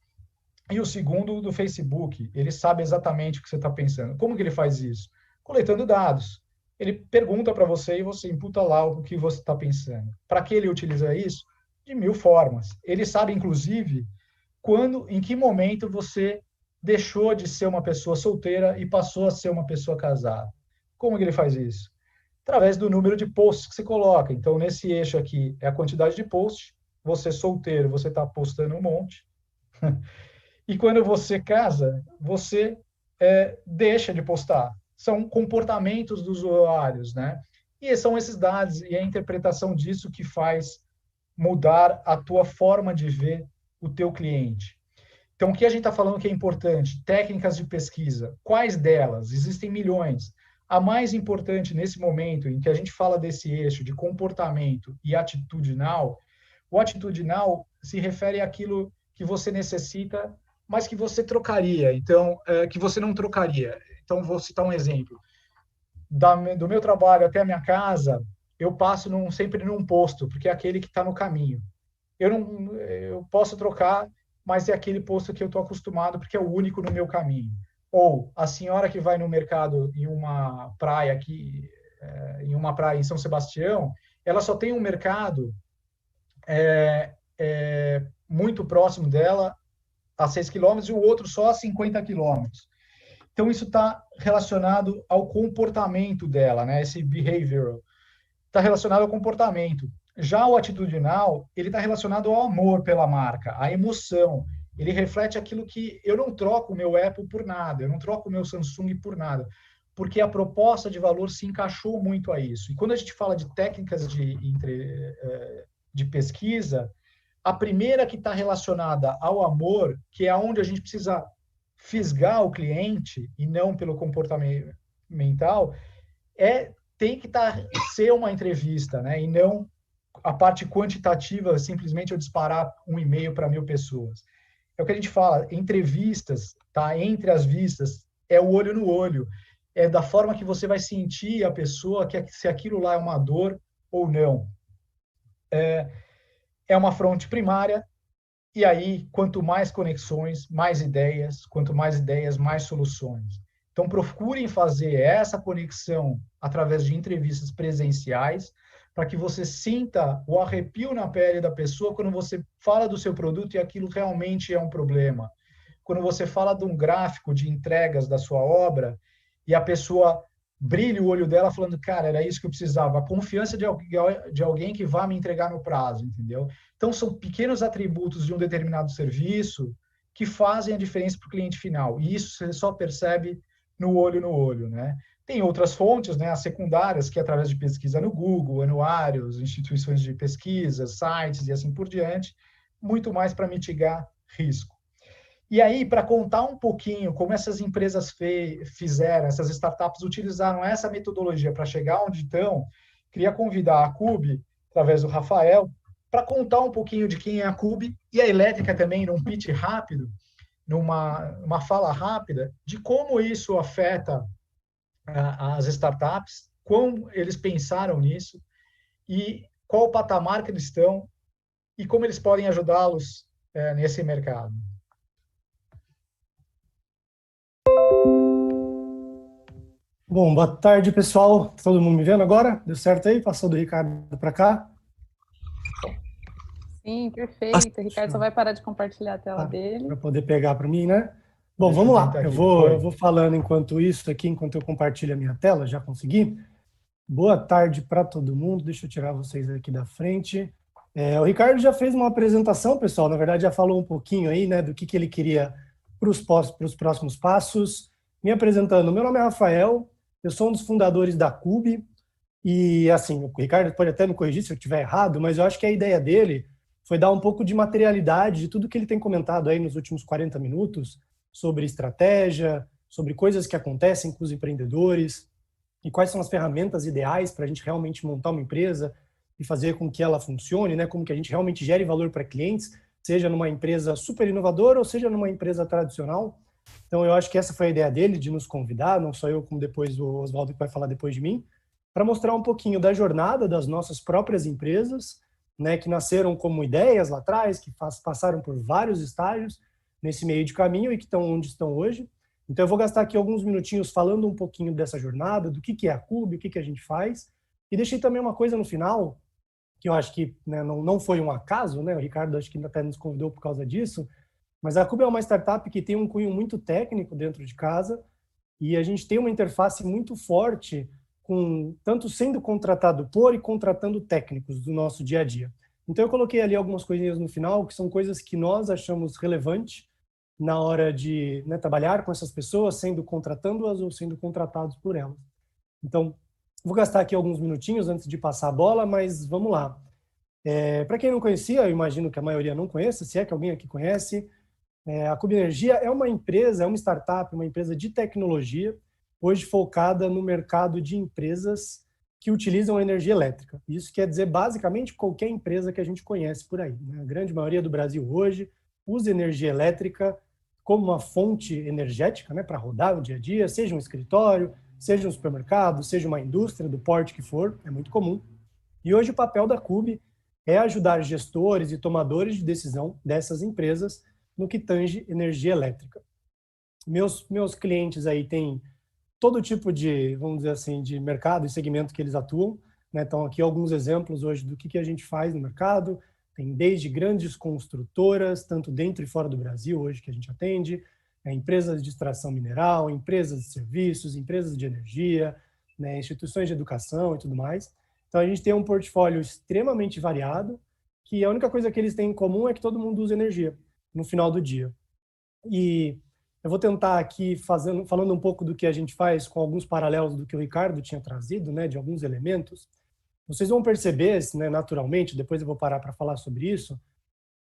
E o segundo, do Facebook, ele sabe exatamente o que você está pensando. Como que ele faz isso? Coletando dados. Ele pergunta para você e você imputa lá o que você está pensando. Para que ele utiliza isso? De 1000 formas. Ele sabe, inclusive, em que momento você deixou de ser uma pessoa solteira e passou a ser uma pessoa casada. Como que ele faz isso? Através do número de posts que você coloca. Então, nesse eixo aqui é a quantidade de posts. Você solteiro, você está postando um monte. E quando você casa, você deixa de postar. São comportamentos dos usuários, né? E são esses dados e a interpretação disso que faz mudar a tua forma de ver o teu cliente. Então, o que a gente está falando que é importante? Técnicas de pesquisa. Quais delas? Existem milhões. A mais importante nesse momento em que a gente fala desse eixo de comportamento e atitudinal, o atitudinal se refere àquilo que você necessita, mas que você trocaria, então, que você não trocaria. Então, vou citar um exemplo. Do meu trabalho até a minha casa, eu passo sempre num posto, porque é aquele que está no caminho. Eu posso trocar, mas é aquele posto que eu estou acostumado, porque é o único no meu caminho. Ou a senhora que vai no mercado em uma praia em São Sebastião, ela só tem um mercado muito próximo dela, a 6 quilômetros, e o outro só a 50 quilômetros. Então, isso está relacionado ao comportamento dela, né? Esse behavioral está relacionado ao comportamento. Já o atitudinal, ele está relacionado ao amor pela marca, à emoção. Ele reflete aquilo que eu não troco o meu Apple por nada, eu não troco o meu Samsung por nada, porque a proposta de valor se encaixou muito a isso. E quando a gente fala de técnicas de pesquisa, a primeira que está relacionada ao amor, que é onde a gente precisa fisgar o cliente, e não pelo comportamento mental, tem que ser uma entrevista, né? E não a parte quantitativa, simplesmente eu disparar um e-mail para 1000 pessoas. É o que a gente fala, entrevistas, tá? Entre as vistas, é o olho no olho. É da forma que você vai sentir a pessoa, se aquilo lá é uma dor ou não. É uma fronte primária, e aí, quanto mais conexões, mais ideias, quanto mais ideias, mais soluções. Então, procurem fazer essa conexão através de entrevistas presenciais, para que você sinta o arrepio na pele da pessoa quando você fala do seu produto e aquilo realmente é um problema. Quando você fala de um gráfico de entregas da sua obra e a pessoa brilha o olho dela falando, cara, era isso que eu precisava. A confiança de alguém que vai me entregar no prazo, entendeu? Então, são pequenos atributos de um determinado serviço que fazem a diferença para o cliente final. E isso você só percebe no olho, né? Tem outras fontes, né, as secundárias, que é através de pesquisa no Google, anuários, instituições de pesquisa, sites e assim por diante, muito mais para mitigar risco. E aí, para contar um pouquinho como essas empresas fizeram, essas startups utilizaram essa metodologia para chegar onde estão, queria convidar a CUB, através do Rafael, para contar um pouquinho de quem é a CUB e a Elétrica também, num pitch rápido, numa fala rápida, de como isso afeta as startups, como eles pensaram nisso e qual o patamar que eles estão e como eles podem ajudá-los nesse mercado. Bom, boa tarde, pessoal. Todo mundo me vendo agora? Deu certo aí? Passou do Ricardo para cá? Sim, perfeito. O Ricardo só vai parar de compartilhar a tela dele. Para poder pegar para mim, né? Bom, vamos lá. Eu vou falando enquanto isso aqui, enquanto eu compartilho a minha tela. Já consegui? Boa tarde para todo mundo. Deixa eu tirar vocês aqui da frente. O Ricardo já fez uma apresentação, pessoal. Na verdade, já falou um pouquinho aí, né, do que ele queria para os próximos passos. Me apresentando, meu nome é Rafael, eu sou um dos fundadores da CUB. E, assim, o Ricardo pode até me corrigir se eu estiver errado, mas eu acho que a ideia dele foi dar um pouco de materialidade de tudo que ele tem comentado aí nos últimos 40 minutos, sobre estratégia, sobre coisas que acontecem com os empreendedores e quais são as ferramentas ideais para a gente realmente montar uma empresa e fazer com que ela funcione, né? Como que a gente realmente gere valor para clientes, seja numa empresa super inovadora ou seja numa empresa tradicional. Então, eu acho que essa foi a ideia dele, de nos convidar, não só eu, como depois o Oswaldo, que vai falar depois de mim, para mostrar um pouquinho da jornada das nossas próprias empresas, né, que nasceram como ideias lá atrás, que passaram por vários estágios nesse meio de caminho e que estão onde estão hoje. Então, eu vou gastar aqui alguns minutinhos falando um pouquinho dessa jornada, do que é a CUB, o que a gente faz. E deixei também uma coisa no final, que eu acho que, né, não foi um acaso, né? O Ricardo acho que até nos convidou por causa disso, mas a CUB é uma startup que tem um cunho muito técnico dentro de casa e a gente tem uma interface muito forte com tanto sendo contratado por e contratando técnicos do nosso dia a dia. Então eu coloquei ali algumas coisinhas no final, que são coisas que nós achamos relevante na hora de, né, trabalhar com essas pessoas, contratando-as ou sendo contratados por elas. Então, vou gastar aqui alguns minutinhos antes de passar a bola, mas vamos lá. Para quem não conhecia, eu imagino que a maioria não conheça, se é que alguém aqui conhece, A Cube Energia é uma empresa, é uma startup, uma empresa de tecnologia, hoje focada no mercado de empresas que utilizam energia elétrica. Isso quer dizer, basicamente, qualquer empresa que a gente conhece por aí, né? A grande maioria do Brasil hoje usa energia elétrica como uma fonte energética, né, para rodar no dia a dia, seja um escritório, seja um supermercado, seja uma indústria do porte que for, é muito comum. E hoje o papel da Cube é ajudar gestores e tomadores de decisão dessas empresas no que tange energia elétrica. Meus clientes aí têm todo tipo de, vamos dizer assim, de mercado e segmento que eles atuam, né? Então, aqui alguns exemplos hoje do que a gente faz no mercado. Tem desde grandes construtoras, tanto dentro e fora do Brasil, hoje que a gente atende, empresas de extração mineral, empresas de serviços, empresas de energia, né? Instituições de educação e tudo mais. Então, a gente tem um portfólio extremamente variado, que a única coisa que eles têm em comum é que todo mundo usa energia no final do dia. E eu vou tentar aqui, falando um pouco do que a gente faz, com alguns paralelos do que o Ricardo tinha trazido, né, de alguns elementos. Vocês vão perceber, né, naturalmente, depois eu vou parar para falar sobre isso,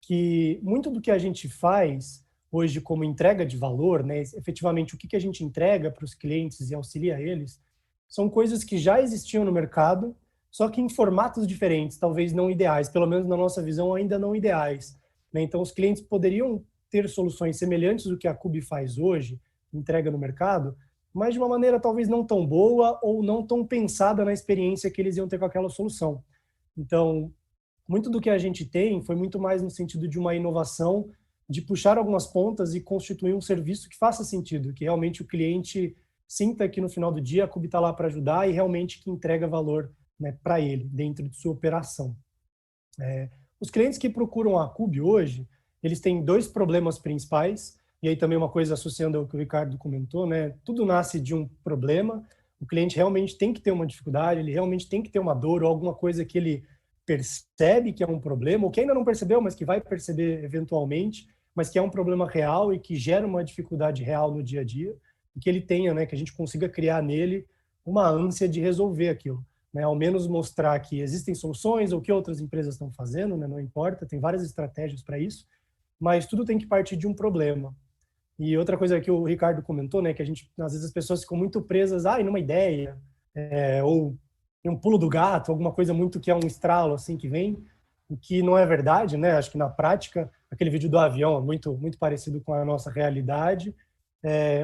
que muito do que a gente faz hoje como entrega de valor, né, efetivamente o que a gente entrega para os clientes e auxilia eles, são coisas que já existiam no mercado, só que em formatos diferentes, talvez não ideais, pelo menos na nossa visão ainda não ideais, né? Então os clientes poderiam ter soluções semelhantes ao que a Cube faz hoje, entrega no mercado, mas de uma maneira talvez não tão boa ou não tão pensada na experiência que eles iam ter com aquela solução. Então, muito do que a gente tem foi muito mais no sentido de uma inovação, de puxar algumas pontas e constituir um serviço que faça sentido, que realmente o cliente sinta que no final do dia a Cube está lá para ajudar e realmente que entrega valor, né, para ele, dentro de sua operação. Os clientes que procuram a Cube hoje, eles têm dois problemas principais, e aí também uma coisa associando ao que o Ricardo comentou, né? Tudo nasce de um problema, o cliente realmente tem que ter uma dificuldade, ele realmente tem que ter uma dor ou alguma coisa que ele percebe que é um problema, ou que ainda não percebeu, mas que vai perceber eventualmente, mas que é um problema real e que gera uma dificuldade real no dia a dia, e que ele tenha, né, que a gente consiga criar nele uma ânsia de resolver aquilo, né? Ao menos mostrar que existem soluções ou que outras empresas estão fazendo, né? Não importa, tem várias estratégias para isso, mas tudo tem que partir de um problema. E outra coisa que o Ricardo comentou, né, que a gente, às vezes as pessoas ficam muito presas, numa ideia, ou em um pulo do gato, alguma coisa muito que é um estralo assim que vem, o que não é verdade, né? Acho que na prática, aquele vídeo do avião é muito parecido com a nossa realidade.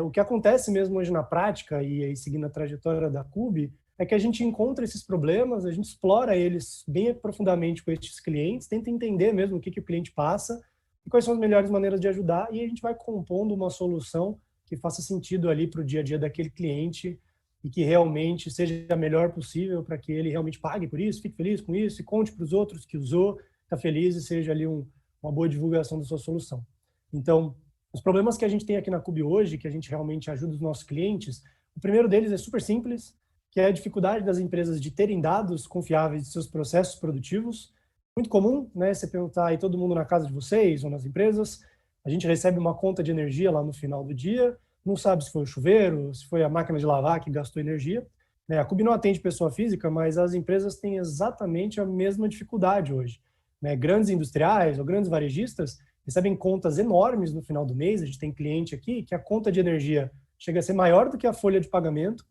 O que acontece mesmo hoje na prática, e aí seguindo a trajetória da Cube, é que a gente encontra esses problemas, a gente explora eles bem profundamente com esses clientes, tenta entender mesmo o que o cliente passa, e quais são as melhores maneiras de ajudar, e a gente vai compondo uma solução que faça sentido ali para o dia a dia daquele cliente e que realmente seja a melhor possível para que ele realmente pague por isso, fique feliz com isso e conte para os outros que usou, está feliz e seja ali uma boa divulgação da sua solução. Então, os problemas que a gente tem aqui na Cube hoje, que a gente realmente ajuda os nossos clientes, o primeiro deles é super simples, que é a dificuldade das empresas de terem dados confiáveis de seus processos produtivos. Muito comum, né? Você perguntar aí todo mundo na casa de vocês ou nas empresas, a gente recebe uma conta de energia lá no final do dia, não sabe se foi o chuveiro, se foi a máquina de lavar que gastou energia, né? A Cube não atende pessoa física, mas as empresas têm exatamente a mesma dificuldade hoje, né? Grandes industriais ou grandes varejistas recebem contas enormes no final do mês. A gente tem cliente aqui que a conta de energia chega a ser maior do que a folha de pagamento,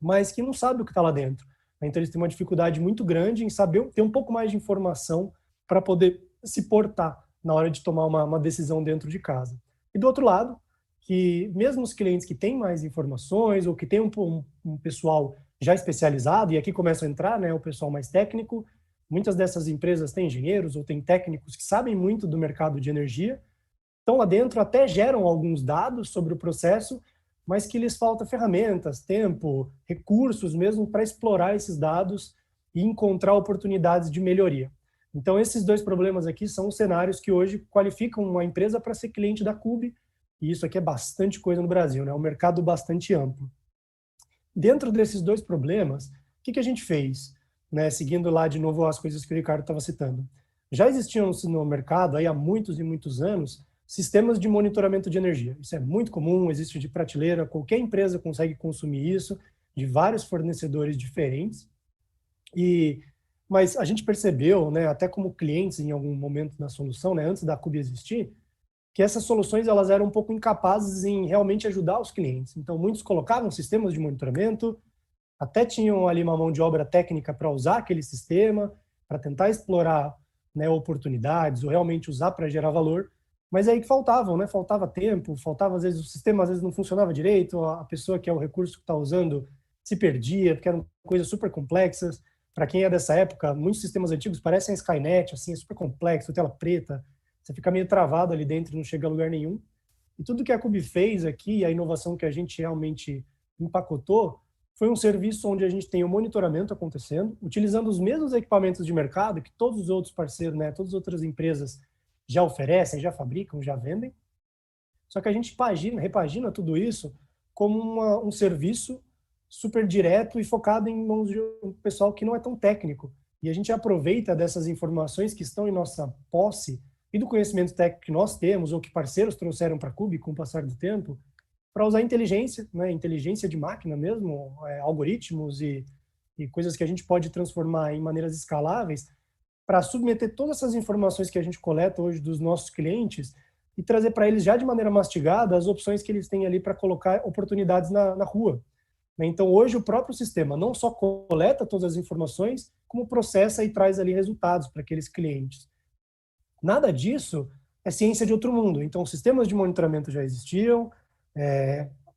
mas que não sabe o que está lá dentro. Então, eles têm uma dificuldade muito grande em saber, ter um pouco mais de informação para poder se portar na hora de tomar uma decisão dentro de casa. E do outro lado, que mesmo os clientes que têm mais informações ou que têm um pessoal já especializado, e aqui começa a entrar, né, o pessoal mais técnico, muitas dessas empresas têm engenheiros ou têm técnicos que sabem muito do mercado de energia, estão lá dentro, até geram alguns dados sobre o processo, mas que lhes falta ferramentas, tempo, recursos mesmo para explorar esses dados e encontrar oportunidades de melhoria. Então, esses dois problemas aqui são os cenários que hoje qualificam uma empresa para ser cliente da Cube, e isso aqui é bastante coisa no Brasil, né? É um mercado bastante amplo. Dentro desses dois problemas, o que a gente fez? Né? Seguindo lá de novo as coisas que o Ricardo estava citando. Já existiam no mercado aí há muitos e muitos anos sistemas de monitoramento de energia. Isso é muito comum, existe de prateleira, qualquer empresa consegue consumir isso, de vários fornecedores diferentes. Mas a gente percebeu, né, até como clientes em algum momento na solução, né, antes da Cube existir, que essas soluções elas eram um pouco incapazes em realmente ajudar os clientes. Então, muitos colocavam sistemas de monitoramento, até tinham ali uma mão de obra técnica para usar aquele sistema, para tentar explorar, né, oportunidades ou realmente usar para gerar valor, mas aí que faltavam, né? Faltava tempo, faltava às vezes o sistema às vezes não funcionava direito, a pessoa que é o recurso que está usando se perdia, porque eram coisas super complexas. Para quem é dessa época, muitos sistemas antigos parecem a Skynet, assim, é super complexo, tela preta, você fica meio travado ali dentro e não chega a lugar nenhum. E tudo que a Cube fez aqui, a inovação que a gente realmente empacotou, foi um serviço onde a gente tem o monitoramento acontecendo, utilizando os mesmos equipamentos de mercado que todos os outros parceiros, né, todas as outras empresas já oferecem, já fabricam, já vendem. Só que a gente repagina tudo isso como um serviço super direto e focado em mãos de um pessoal que não é tão técnico. E a gente aproveita dessas informações que estão em nossa posse e do conhecimento técnico que nós temos ou que parceiros trouxeram para a Cube com o passar do tempo, para usar inteligência, né, inteligência de máquina mesmo, algoritmos e coisas que a gente pode transformar em maneiras escaláveis, para submeter todas essas informações que a gente coleta hoje dos nossos clientes e trazer para eles já de maneira mastigada as opções que eles têm ali para colocar oportunidades na rua. Então, hoje, o próprio sistema não só coleta todas as informações, como processa e traz ali resultados para aqueles clientes. Nada disso é ciência de outro mundo. Então, sistemas de monitoramento já existiam,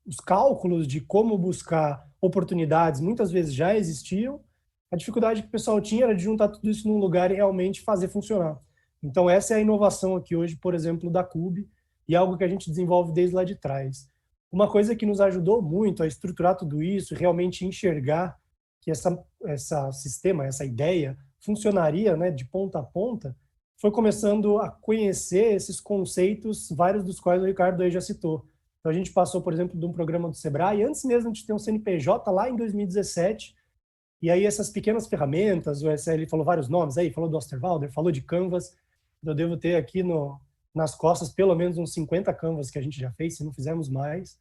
os cálculos de como buscar oportunidades muitas vezes já existiam. A dificuldade que o pessoal tinha era de juntar tudo isso num lugar e realmente fazer funcionar. Então, essa é a inovação aqui hoje, por exemplo, da Cube, e algo que a gente desenvolve desde lá de trás. Uma coisa que nos ajudou muito a estruturar tudo isso, realmente enxergar que essa ideia funcionaria, né, de ponta a ponta, foi começando a conhecer esses conceitos, vários dos quais o Ricardo aí já citou. Então, a gente passou, por exemplo, de um programa do Sebrae, antes mesmo de ter um CNPJ, lá em 2017, e aí essas pequenas ferramentas, ele falou vários nomes aí, falou do Osterwalder, falou de Canvas, eu devo ter aqui nas costas pelo menos uns 50 Canvas que a gente já fez, se não fizermos mais.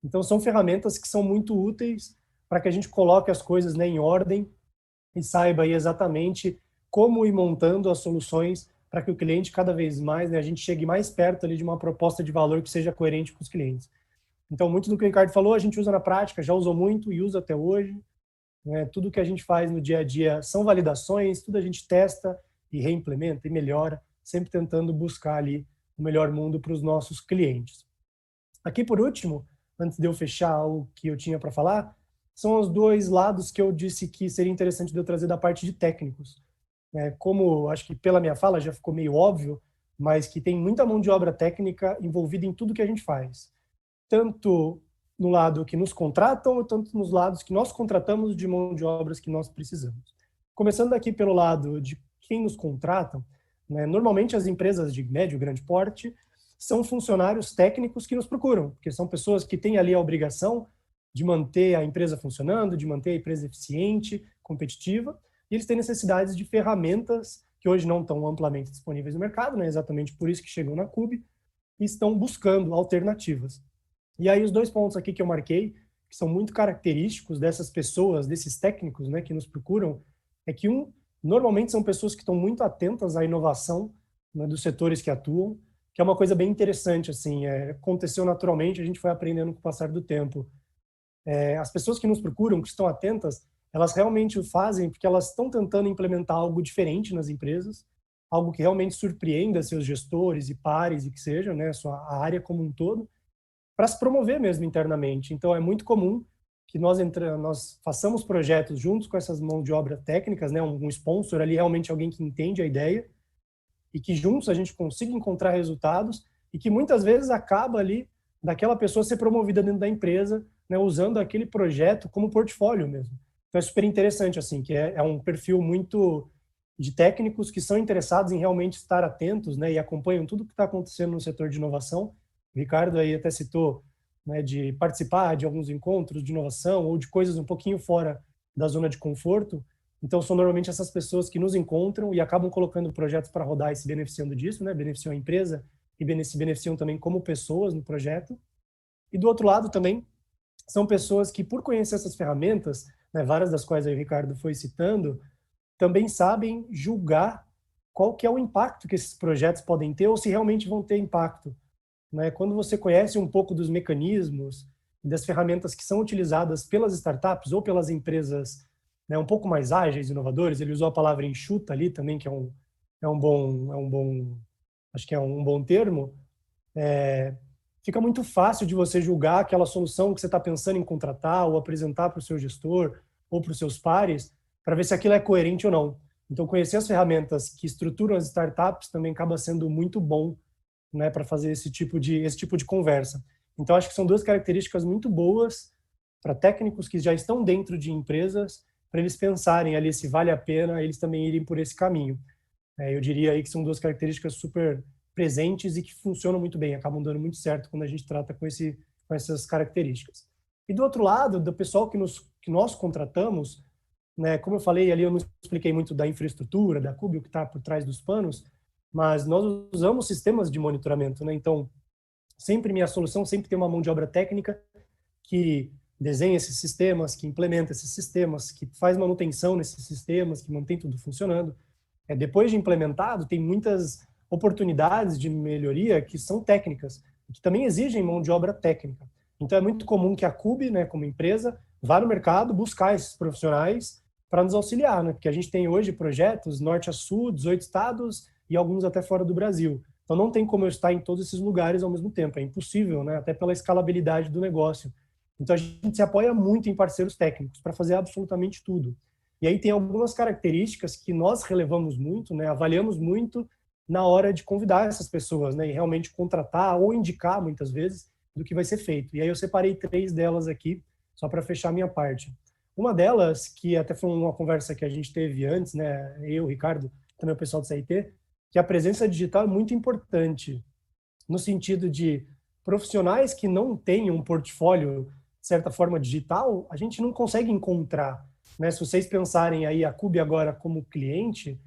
Então, são ferramentas que são muito úteis para que a gente coloque as coisas, né, em ordem e saiba aí exatamente como ir montando as soluções para que o cliente cada vez mais, né, a gente chegue mais perto ali de uma proposta de valor que seja coerente com os clientes. Então, muito do que o Ricardo falou, a gente usa na prática, já usou muito e usa até hoje. Né? Tudo que a gente faz no dia a dia são validações, tudo a gente testa e reimplementa e melhora, sempre tentando buscar ali o melhor mundo para os nossos clientes. Aqui, por último, antes de eu fechar o que eu tinha para falar, são os dois lados que eu disse que seria interessante de eu trazer da parte de técnicos. Como acho que pela minha fala já ficou meio óbvio, mas que tem muita mão de obra técnica envolvida em tudo que a gente faz. Tanto no lado que nos contratam, tanto nos lados que nós contratamos de mão de obras que nós precisamos. Começando aqui pelo lado de quem nos contratam, né, normalmente as empresas de médio e grande porte são funcionários técnicos que nos procuram, porque são pessoas que têm ali a obrigação de manter a empresa funcionando, de manter a empresa eficiente, competitiva, e eles têm necessidades de ferramentas que hoje não estão amplamente disponíveis no mercado, né, exatamente por isso que chegam na Cube, e estão buscando alternativas. E aí os dois pontos aqui que eu marquei, que são muito característicos dessas pessoas, desses técnicos, né, que nos procuram, é que normalmente são pessoas que estão muito atentas à inovação, né, dos setores que atuam, que é uma coisa bem interessante, assim, aconteceu naturalmente, a gente foi aprendendo com o passar do tempo. As pessoas que nos procuram, que estão atentas, elas realmente o fazem porque elas estão tentando implementar algo diferente nas empresas, algo que realmente surpreenda seus gestores e pares e que seja, né, a área como um todo, para se promover mesmo internamente. Então, é muito comum que nós façamos projetos juntos com essas mãos de obra técnicas, né, um sponsor ali, realmente alguém que entende a ideia, e que juntos a gente consiga encontrar resultados, e que muitas vezes acaba ali daquela pessoa ser promovida dentro da empresa, né, usando aquele projeto como portfólio mesmo. Então, é super interessante, assim, que é um perfil muito de técnicos que são interessados em realmente estar atentos, né, e acompanham tudo que está acontecendo no setor de inovação. O Ricardo aí até citou, né, de participar de alguns encontros de inovação ou de coisas um pouquinho fora da zona de conforto. Então, são normalmente essas pessoas que nos encontram e acabam colocando projetos para rodar e se beneficiando disso, né, beneficiam a empresa e se beneficiam também como pessoas no projeto. E do outro lado também, são pessoas que, por conhecer essas ferramentas, né, várias das quais aí o Ricardo foi citando, também sabem julgar qual que é o impacto que esses projetos podem ter ou se realmente vão ter impacto. né? Quando você conhece um pouco dos mecanismos e das ferramentas que são utilizadas pelas startups ou pelas empresas, né, um pouco mais ágeis, inovadoras, ele usou a palavra enxuta ali também, que acho que é um bom termo, fica muito fácil de você julgar aquela solução que você está pensando em contratar ou apresentar para o seu gestor ou para os seus pares, para ver se aquilo é coerente ou não. Então, conhecer as ferramentas que estruturam as startups também acaba sendo muito bom, né, para fazer esse tipo de conversa. Então, acho que são duas características muito boas para técnicos que já estão dentro de empresas, para eles pensarem ali se vale a pena eles também irem por esse caminho. Eu diria aí que são duas características super presentes e que funcionam muito bem, acabam dando muito certo quando a gente trata com essas características. E do outro lado, do pessoal que nós contratamos, né, como eu falei ali, eu não expliquei muito da infraestrutura, da Kubio, que está por trás dos panos, mas nós usamos sistemas de monitoramento, né? Então, minha solução sempre tem uma mão de obra técnica que desenha esses sistemas, que implementa esses sistemas, que faz manutenção nesses sistemas, que mantém tudo funcionando. Depois de implementado, tem muitas oportunidades de melhoria que são técnicas, que também exigem mão de obra técnica. Então, é muito comum que a Kubi, né, como empresa, vá no mercado buscar esses profissionais para nos auxiliar, né? Porque a gente tem hoje projetos norte a sul, 18 estados e alguns até fora do Brasil. Então, não tem como eu estar em todos esses lugares ao mesmo tempo. É impossível, né? Até pela escalabilidade do negócio. Então, a gente se apoia muito em parceiros técnicos para fazer absolutamente tudo. E aí tem algumas características que nós relevamos muito, né? Avaliamos muito na hora de convidar essas pessoas, né? E realmente contratar ou indicar, muitas vezes, do que vai ser feito. E aí eu separei 3 delas aqui, só para fechar a minha parte. Uma delas, que até foi uma conversa que a gente teve antes, né? Eu, Ricardo, também o pessoal do CIT, que a presença digital é muito importante, no sentido de profissionais que não tenham um portfólio, de certa forma, digital, a gente não consegue encontrar, né? Se vocês pensarem aí a Kubi agora como cliente,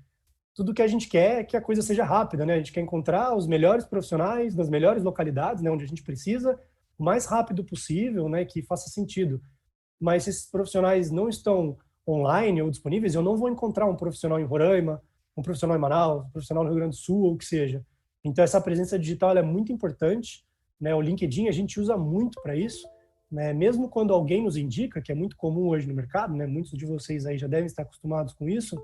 tudo que a gente quer é que a coisa seja rápida, né? A gente quer encontrar os melhores profissionais nas melhores localidades, né? Onde a gente precisa, o mais rápido possível, né? Que faça sentido. Mas se esses profissionais não estão online ou disponíveis, eu não vou encontrar um profissional em Roraima, um profissional em Manaus, um profissional no Rio Grande do Sul, ou o que seja. Então, essa presença digital ela é muito importante, né? O LinkedIn a gente usa muito para isso, né? Mesmo quando alguém nos indica, que é muito comum hoje no mercado, né? Muitos de vocês aí já devem estar acostumados com isso.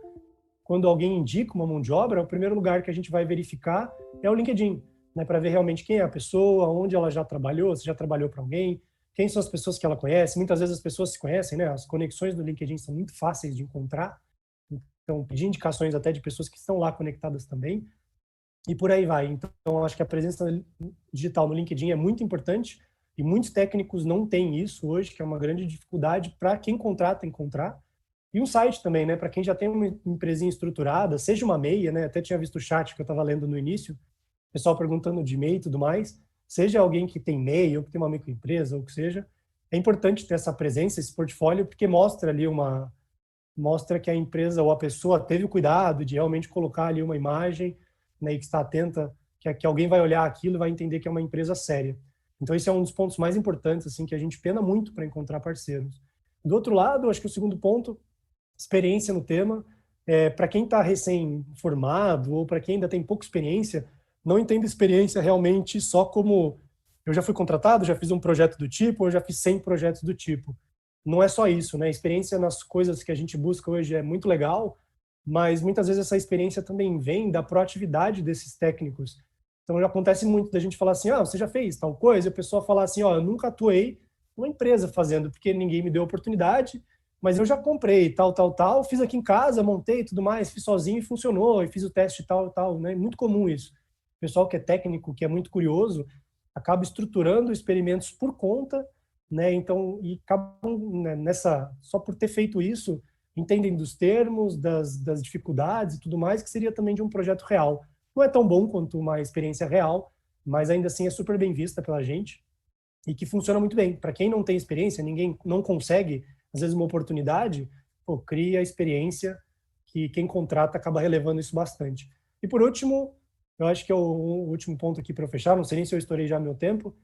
Quando alguém indica uma mão de obra, o primeiro lugar que a gente vai verificar é o LinkedIn, né? Para ver realmente quem é a pessoa, onde ela já trabalhou, se já trabalhou para alguém, quem são as pessoas que ela conhece. Muitas vezes as pessoas se conhecem, né? As conexões do LinkedIn são muito fáceis de encontrar. Então, pedir indicações até de pessoas que estão lá conectadas também. E por aí vai. Então, acho que a presença digital no LinkedIn é muito importante e muitos técnicos não têm isso hoje, que é uma grande dificuldade para quem contrata encontrar. E um site também, né? Para quem já tem uma empresinha estruturada, seja uma MEI, né? Até tinha visto o chat que eu estava lendo no início, pessoal perguntando de MEI e tudo mais. Seja alguém que tem MEI ou que tem uma microempresa ou o que seja, é importante ter essa presença, esse portfólio, porque mostra ali mostra que a empresa ou a pessoa teve o cuidado de realmente colocar ali uma imagem, né, e que está atenta, que alguém vai olhar aquilo e vai entender que é uma empresa séria. Então, esse é um dos pontos mais importantes, assim, que a gente pena muito para encontrar parceiros. Do outro lado, acho que o segundo ponto, experiência no tema. Para quem está recém-formado ou para quem ainda tem pouca experiência, não entenda experiência realmente só como eu já fui contratado, já fiz um projeto do tipo, ou eu já fiz 100 projetos do tipo. Não é só isso, né? A experiência nas coisas que a gente busca hoje é muito legal, mas muitas vezes essa experiência também vem da proatividade desses técnicos. Então, já acontece muito da gente falar assim, você já fez tal coisa, e a pessoa falar assim, eu nunca atuei numa empresa fazendo, porque ninguém me deu oportunidade, mas eu já comprei tal, fiz aqui em casa, montei tudo mais, fiz sozinho e funcionou, e fiz o teste tal, né? É muito comum isso. O pessoal que é técnico, que é muito curioso, acaba estruturando experimentos por conta, né? Então, e acabam, né, só por ter feito isso, entendem dos termos, das dificuldades e tudo mais, que seria também de um projeto real. Não é tão bom quanto uma experiência real, mas ainda assim é super bem vista pela gente e que funciona muito bem. Para quem não tem experiência, ninguém não consegue, às vezes, uma oportunidade, cria a experiência que quem contrata acaba relevando isso bastante. E por último, eu acho que é o último ponto aqui para eu fechar, não sei nem se eu estourei já meu tempo,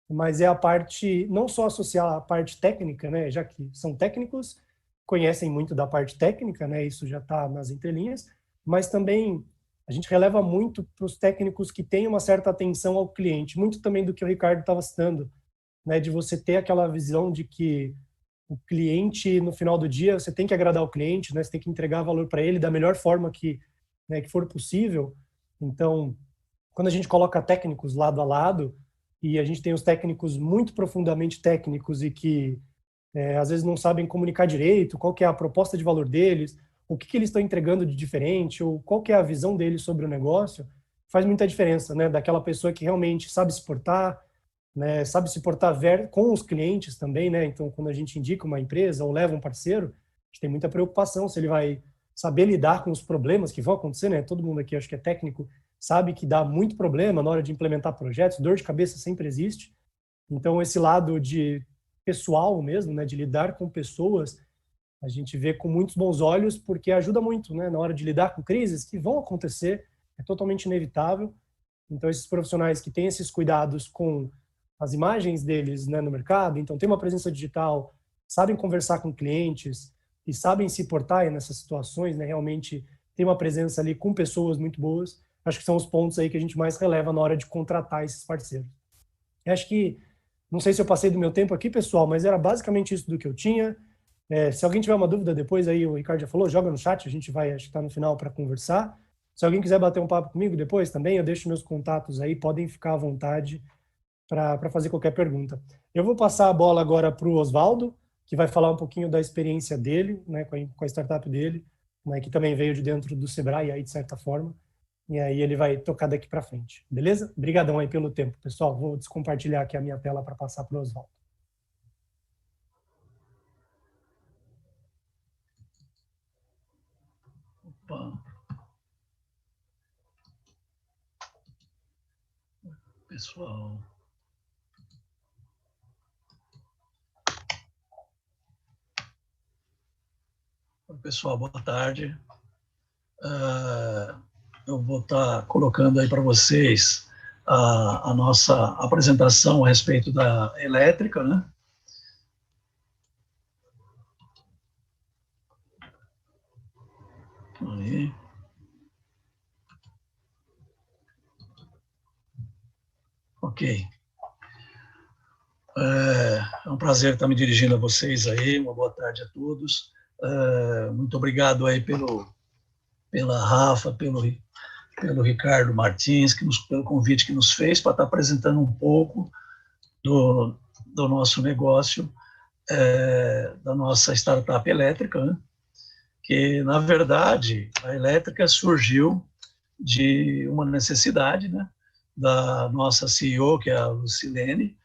mas é a parte, não só associar a parte técnica, né, já que são técnicos, conhecem muito da parte técnica, né, isso já está nas entrelinhas, mas também a gente releva muito para os técnicos que têm uma certa atenção ao cliente, muito também do que o Ricardo estava citando, né, de você ter aquela visão de que o cliente, no final do dia, você tem que agradar o cliente, né, você tem que entregar valor para ele da melhor forma que, né, que for possível. Então, quando a gente coloca técnicos lado a lado, e a gente tem os técnicos muito profundamente técnicos e que às vezes não sabem comunicar direito, qual que é a proposta de valor deles, o que eles estão entregando de diferente, ou qual que é a visão deles sobre o negócio, faz muita diferença, né? Daquela pessoa que realmente sabe se portar, né? Sabe se portar com os clientes também, né? Então, quando a gente indica uma empresa ou leva um parceiro, a gente tem muita preocupação se ele vai saber lidar com os problemas que vão acontecer, né? Todo mundo aqui, acho que é técnico, sabe que dá muito problema na hora de implementar projetos, dor de cabeça sempre existe. Então, esse lado de pessoal mesmo, né? De lidar com pessoas, a gente vê com muitos bons olhos, porque ajuda muito, né, na hora de lidar com crises que vão acontecer, é totalmente inevitável. Então, esses profissionais que têm esses cuidados com as imagens deles, né, no mercado, então tem uma presença digital, sabem conversar com clientes e sabem se portar nessas situações, né, realmente tem uma presença ali com pessoas muito boas, acho que são os pontos aí que a gente mais releva na hora de contratar esses parceiros. Eu acho que, não sei se eu passei do meu tempo aqui, pessoal, mas era basicamente isso do que eu tinha. Se alguém tiver uma dúvida depois, aí o Ricardo já falou, joga no chat, a gente vai, acho que está no final para conversar. Se alguém quiser bater um papo comigo depois também, eu deixo meus contatos aí, podem ficar à vontade para fazer qualquer pergunta. Eu vou passar a bola agora para o Oswaldo, que vai falar um pouquinho da experiência dele, né, com a startup dele, né, que também veio de dentro do Sebrae, aí, de certa forma, e aí ele vai tocar daqui para frente, beleza? Obrigadão aí pelo tempo, pessoal. Vou descompartilhar aqui a minha tela para passar para o Oswaldo. Pessoal. Oi, pessoal, boa tarde. Eu vou estar colocando aí para vocês a nossa apresentação a respeito da elétrica, né? Aí. Ok. É um prazer estar me dirigindo a vocês aí, uma boa tarde a todos. Muito obrigado aí pela Rafa, pelo Ricardo Martins, pelo convite que nos fez para estar apresentando um pouco do nosso negócio, da nossa startup elétrica, né? Que, na verdade, a elétrica surgiu de uma necessidade, né, da nossa CEO, que é a Lucilene,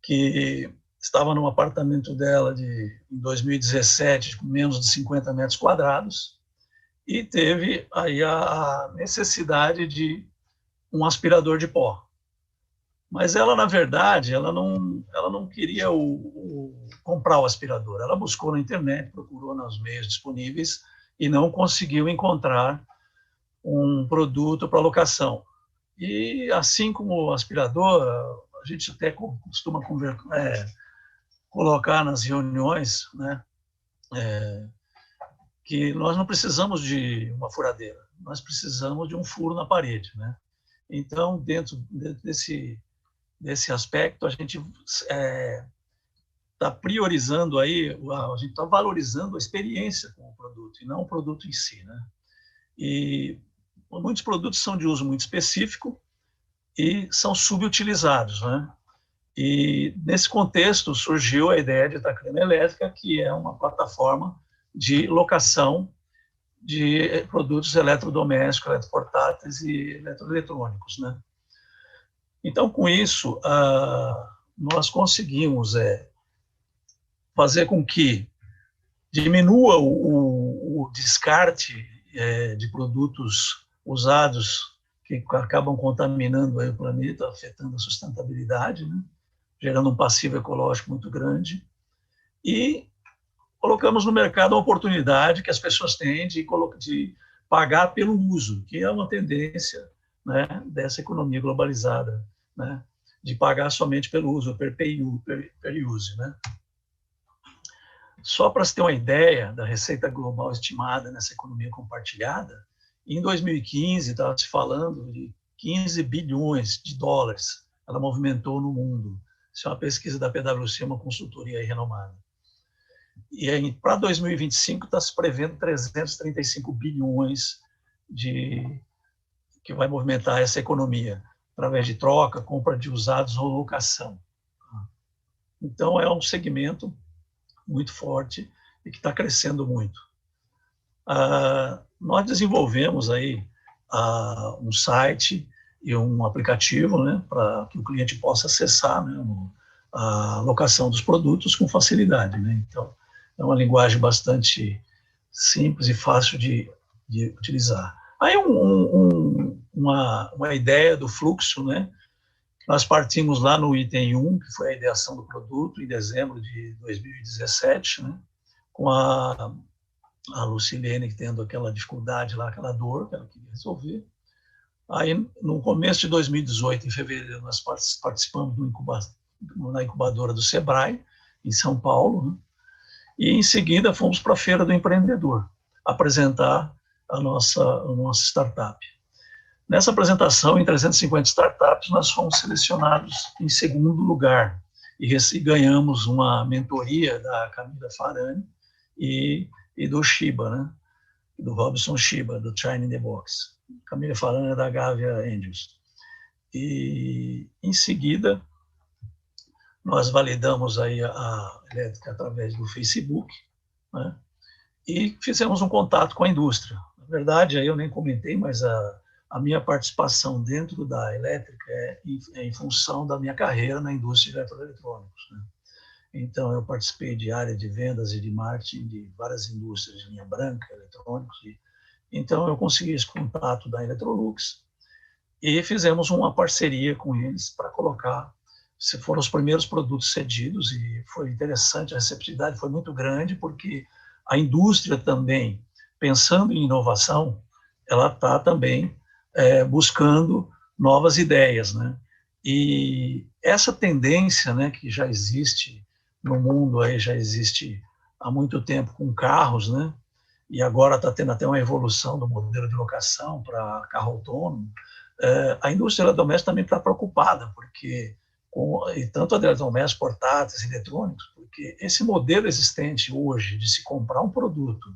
que estava num apartamento dela em 2017, com menos de 50 metros quadrados, e teve aí a necessidade de um aspirador de pó. Mas ela, na verdade, ela não queria comprar o aspirador. Ela buscou na internet, procurou nos meios disponíveis e não conseguiu encontrar um produto para locação. E assim como o aspirador, a gente até costuma colocar nas reuniões, né, que nós não precisamos de uma furadeira, nós precisamos de um furo na parede, né? Então, dentro desse aspecto, a gente está priorizando aí, a gente está valorizando a experiência com o produto e não o produto em si, né? E muitos produtos são de uso muito específico e são subutilizados, né? E nesse contexto surgiu a ideia de Itacrema Elétrica, que é uma plataforma de locação de produtos eletrodomésticos, eletroportáteis e eletroeletrônicos, né? Então, com isso, nós conseguimos fazer com que diminua o descarte de produtos usados que acabam contaminando aí o planeta, afetando a sustentabilidade, né? Gerando um passivo ecológico muito grande. E colocamos no mercado a oportunidade que as pessoas têm de pagar pelo uso, que é uma tendência, né, dessa economia globalizada, né, de pagar somente pelo uso, per use, né? Só para se ter uma ideia da receita global estimada nessa economia compartilhada, Em 2015, estava se falando de 15 bilhões de dólares ela movimentou no mundo. Isso é uma pesquisa da PwC, uma consultoria aí renomada. E para 2025 está se prevendo 335 bilhões que vai movimentar essa economia, através de troca, compra de usados ou locação. Então, é um segmento muito forte e que está crescendo muito. Nós desenvolvemos aí um site e um aplicativo, né, para que o cliente possa acessar, né, a locação dos produtos com facilidade, né? Então, é uma linguagem bastante simples e fácil de utilizar. Aí uma ideia do fluxo, né? Nós partimos lá no item 1, que foi a ideação do produto, em dezembro de 2017, né? Com a Lucilene tendo aquela dificuldade lá, aquela dor que ela queria resolver. Aí, no começo de 2018, em fevereiro, nós participamos na incubadora do Sebrae, em São Paulo, né? E, em seguida, fomos para a Feira do Empreendedor, apresentar a nossa startup. Nessa apresentação, em 350 startups, nós fomos selecionados em segundo lugar e ganhamos uma mentoria da Camila Farani e do Shiba, né? Do Robson Shiba, do China in the Box. Camila Farani é da Gavia Angels. E, em seguida, nós validamos aí a elétrica através do Facebook, né? E fizemos um contato com a indústria. Na verdade, aí eu nem comentei, mas a minha participação dentro da elétrica é em função da minha carreira na indústria de eletroeletrônicos, né? Então, eu participei de área de vendas e de marketing de várias indústrias, de linha branca, eletrônicos. Então, eu consegui esse contato da Electrolux e fizemos uma parceria com eles para colocar, se foram os primeiros produtos cedidos, e foi interessante, a receptividade foi muito grande, porque a indústria também, pensando em inovação, ela está também buscando novas ideias, né? E essa tendência, né, que já existe no mundo, aí já existe há muito tempo com carros, né? E agora está tendo até uma evolução do modelo de locação para carro autônomo. A indústria eletrodoméstica também está preocupada, porque e tanto a de eletrodomésticos, portáteis, eletrônicos, porque esse modelo existente hoje de se comprar um produto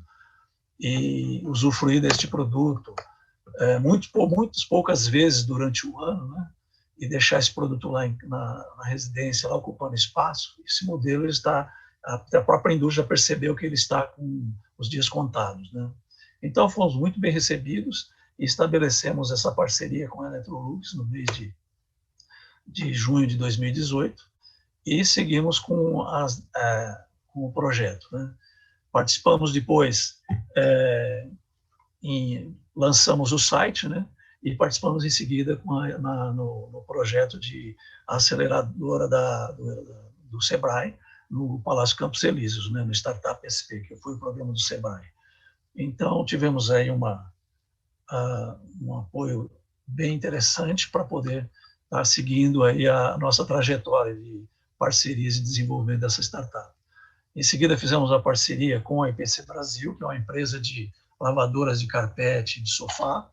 e usufruir deste produto muitas poucas vezes durante o ano, né? E deixar esse produto lá na residência, lá ocupando espaço, esse modelo está, a própria indústria percebeu que ele está com os dias contados, né? Então, fomos muito bem recebidos e estabelecemos essa parceria com a Electrolux no mês de junho de 2018 e seguimos com o projeto, né? Participamos depois, lançamos o site, né? E participamos em seguida no projeto de aceleradora do Sebrae, no Palácio Campos Elíseos, né, no Startup SP, que foi o programa do Sebrae. Então, tivemos aí um apoio bem interessante para poder estar seguindo aí a nossa trajetória de parcerias e desenvolvimento dessa startup. Em seguida, fizemos a parceria com a IPC Brasil, que é uma empresa de lavadoras de carpete e de sofá,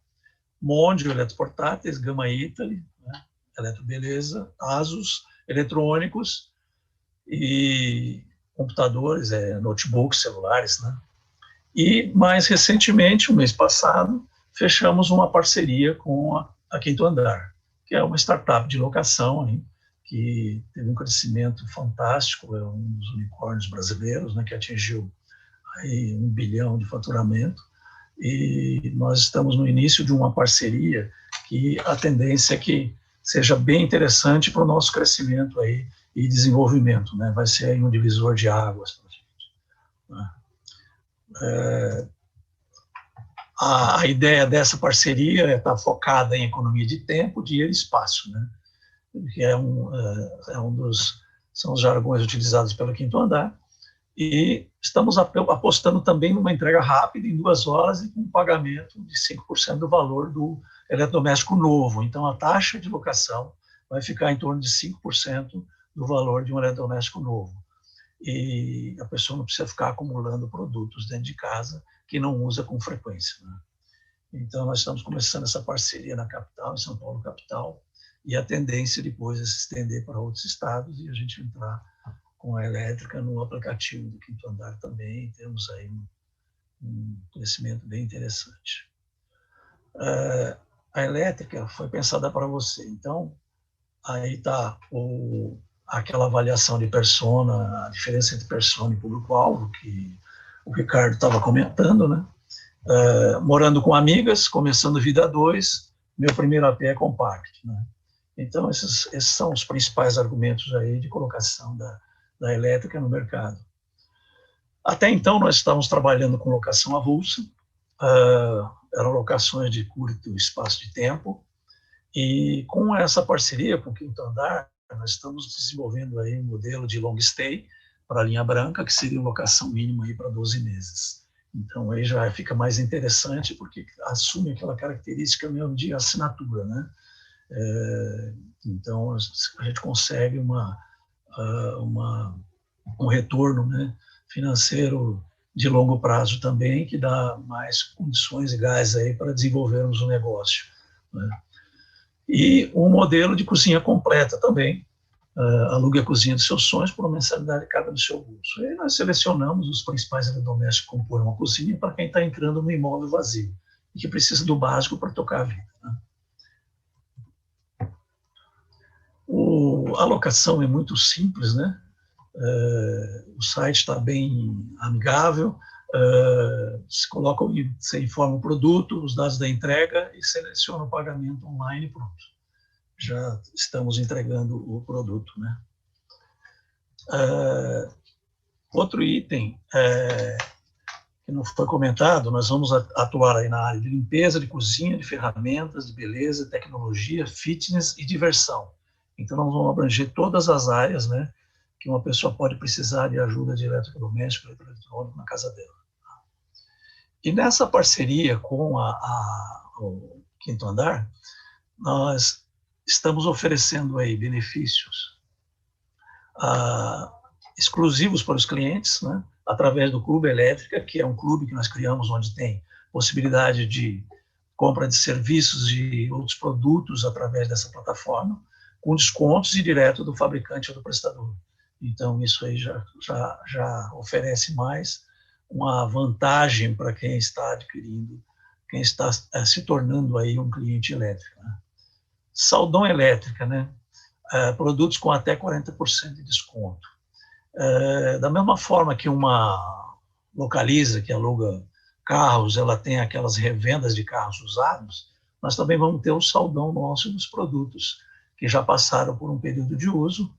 Mondio Eletroportáteis, Gama Italy, né, Eletrobeleza, Asus, eletrônicos e computadores, notebooks, celulares, né? E, mais recentemente, o mês passado, fechamos uma parceria com a Quinto Andar, que é uma startup de locação, hein, que teve um crescimento fantástico, é um dos unicórnios brasileiros, né, que atingiu aí 1 bilhão de faturamento. E nós estamos no início de uma parceria que a tendência é que seja bem interessante para o nosso crescimento aí e desenvolvimento, né? Vai ser aí um divisor de águas para a gente. A ideia dessa parceria está focada em economia de tempo, dinheiro e espaço, né? Que são os jargões utilizados pelo Quinto Andar. E estamos apostando também numa entrega rápida, em 2 horas, e com um pagamento de 5% do valor do eletrodoméstico novo. Então, a taxa de locação vai ficar em torno de 5% do valor de um eletrodoméstico novo. E a pessoa não precisa ficar acumulando produtos dentro de casa que não usa com frequência, né? Então, nós estamos começando essa parceria na capital, em São Paulo capital, e a tendência depois é se estender para outros estados e a gente entrar com a elétrica no aplicativo do quinto andar também. Temos aí um crescimento bem interessante. A elétrica foi pensada para você. Então, aí está aquela avaliação de persona, a diferença entre persona e público-alvo, que o Ricardo estava comentando, né? Morando com amigas, começando vida a 2, meu primeiro AP é compact, né? Então, esses são os principais argumentos aí de colocação da elétrica no mercado. Até então, nós estávamos trabalhando com locação avulsa, eram locações de curto espaço de tempo, e com essa parceria com o quinto andar, nós estamos desenvolvendo aí um modelo de long stay para a linha branca, que seria uma locação mínima aí para 12 meses. Então, aí já fica mais interessante, porque assume aquela característica mesmo de assinatura, né? Então, a gente consegue um retorno, né, financeiro de longo prazo também, que dá mais condições e gás aí para desenvolvermos o negócio, né? E um modelo de cozinha completa também, alugue a cozinha dos seus sonhos por uma mensalidade que cabe no seu bolso. Aí nós selecionamos os principais eletrodomésticos que compõem uma cozinha para quem está entrando no imóvel vazio e que precisa do básico para tocar a vida, né? A locação é muito simples, né? O site está bem amigável, você informa o produto, os dados da entrega e seleciona o pagamento online e pronto. Já estamos entregando o produto, né? Outro item que não foi comentado, nós vamos atuar aí na área de limpeza, de cozinha, de ferramentas, de beleza, tecnologia, fitness e diversão. Então, nós vamos abranger todas as áreas, né, que uma pessoa pode precisar de ajuda de eletrodoméstico, eletroeletrônico na casa dela. E nessa parceria com o quinto andar, nós estamos oferecendo aí benefícios exclusivos para os clientes, né, através do Clube Elétrica, que é um clube que nós criamos onde tem possibilidade de compra de serviços e outros produtos através dessa plataforma, com descontos e direto do fabricante ou do prestador. Então, isso aí já oferece mais uma vantagem para quem está adquirindo, quem está se tornando aí um cliente elétrico, né? Saldão Elétrica, né? Produtos com até 40% de desconto. Da mesma forma que uma Localiza, que aluga carros, ela tem aquelas revendas de carros usados, nós também vamos ter o saldão nosso dos produtos que já passaram por um período de uso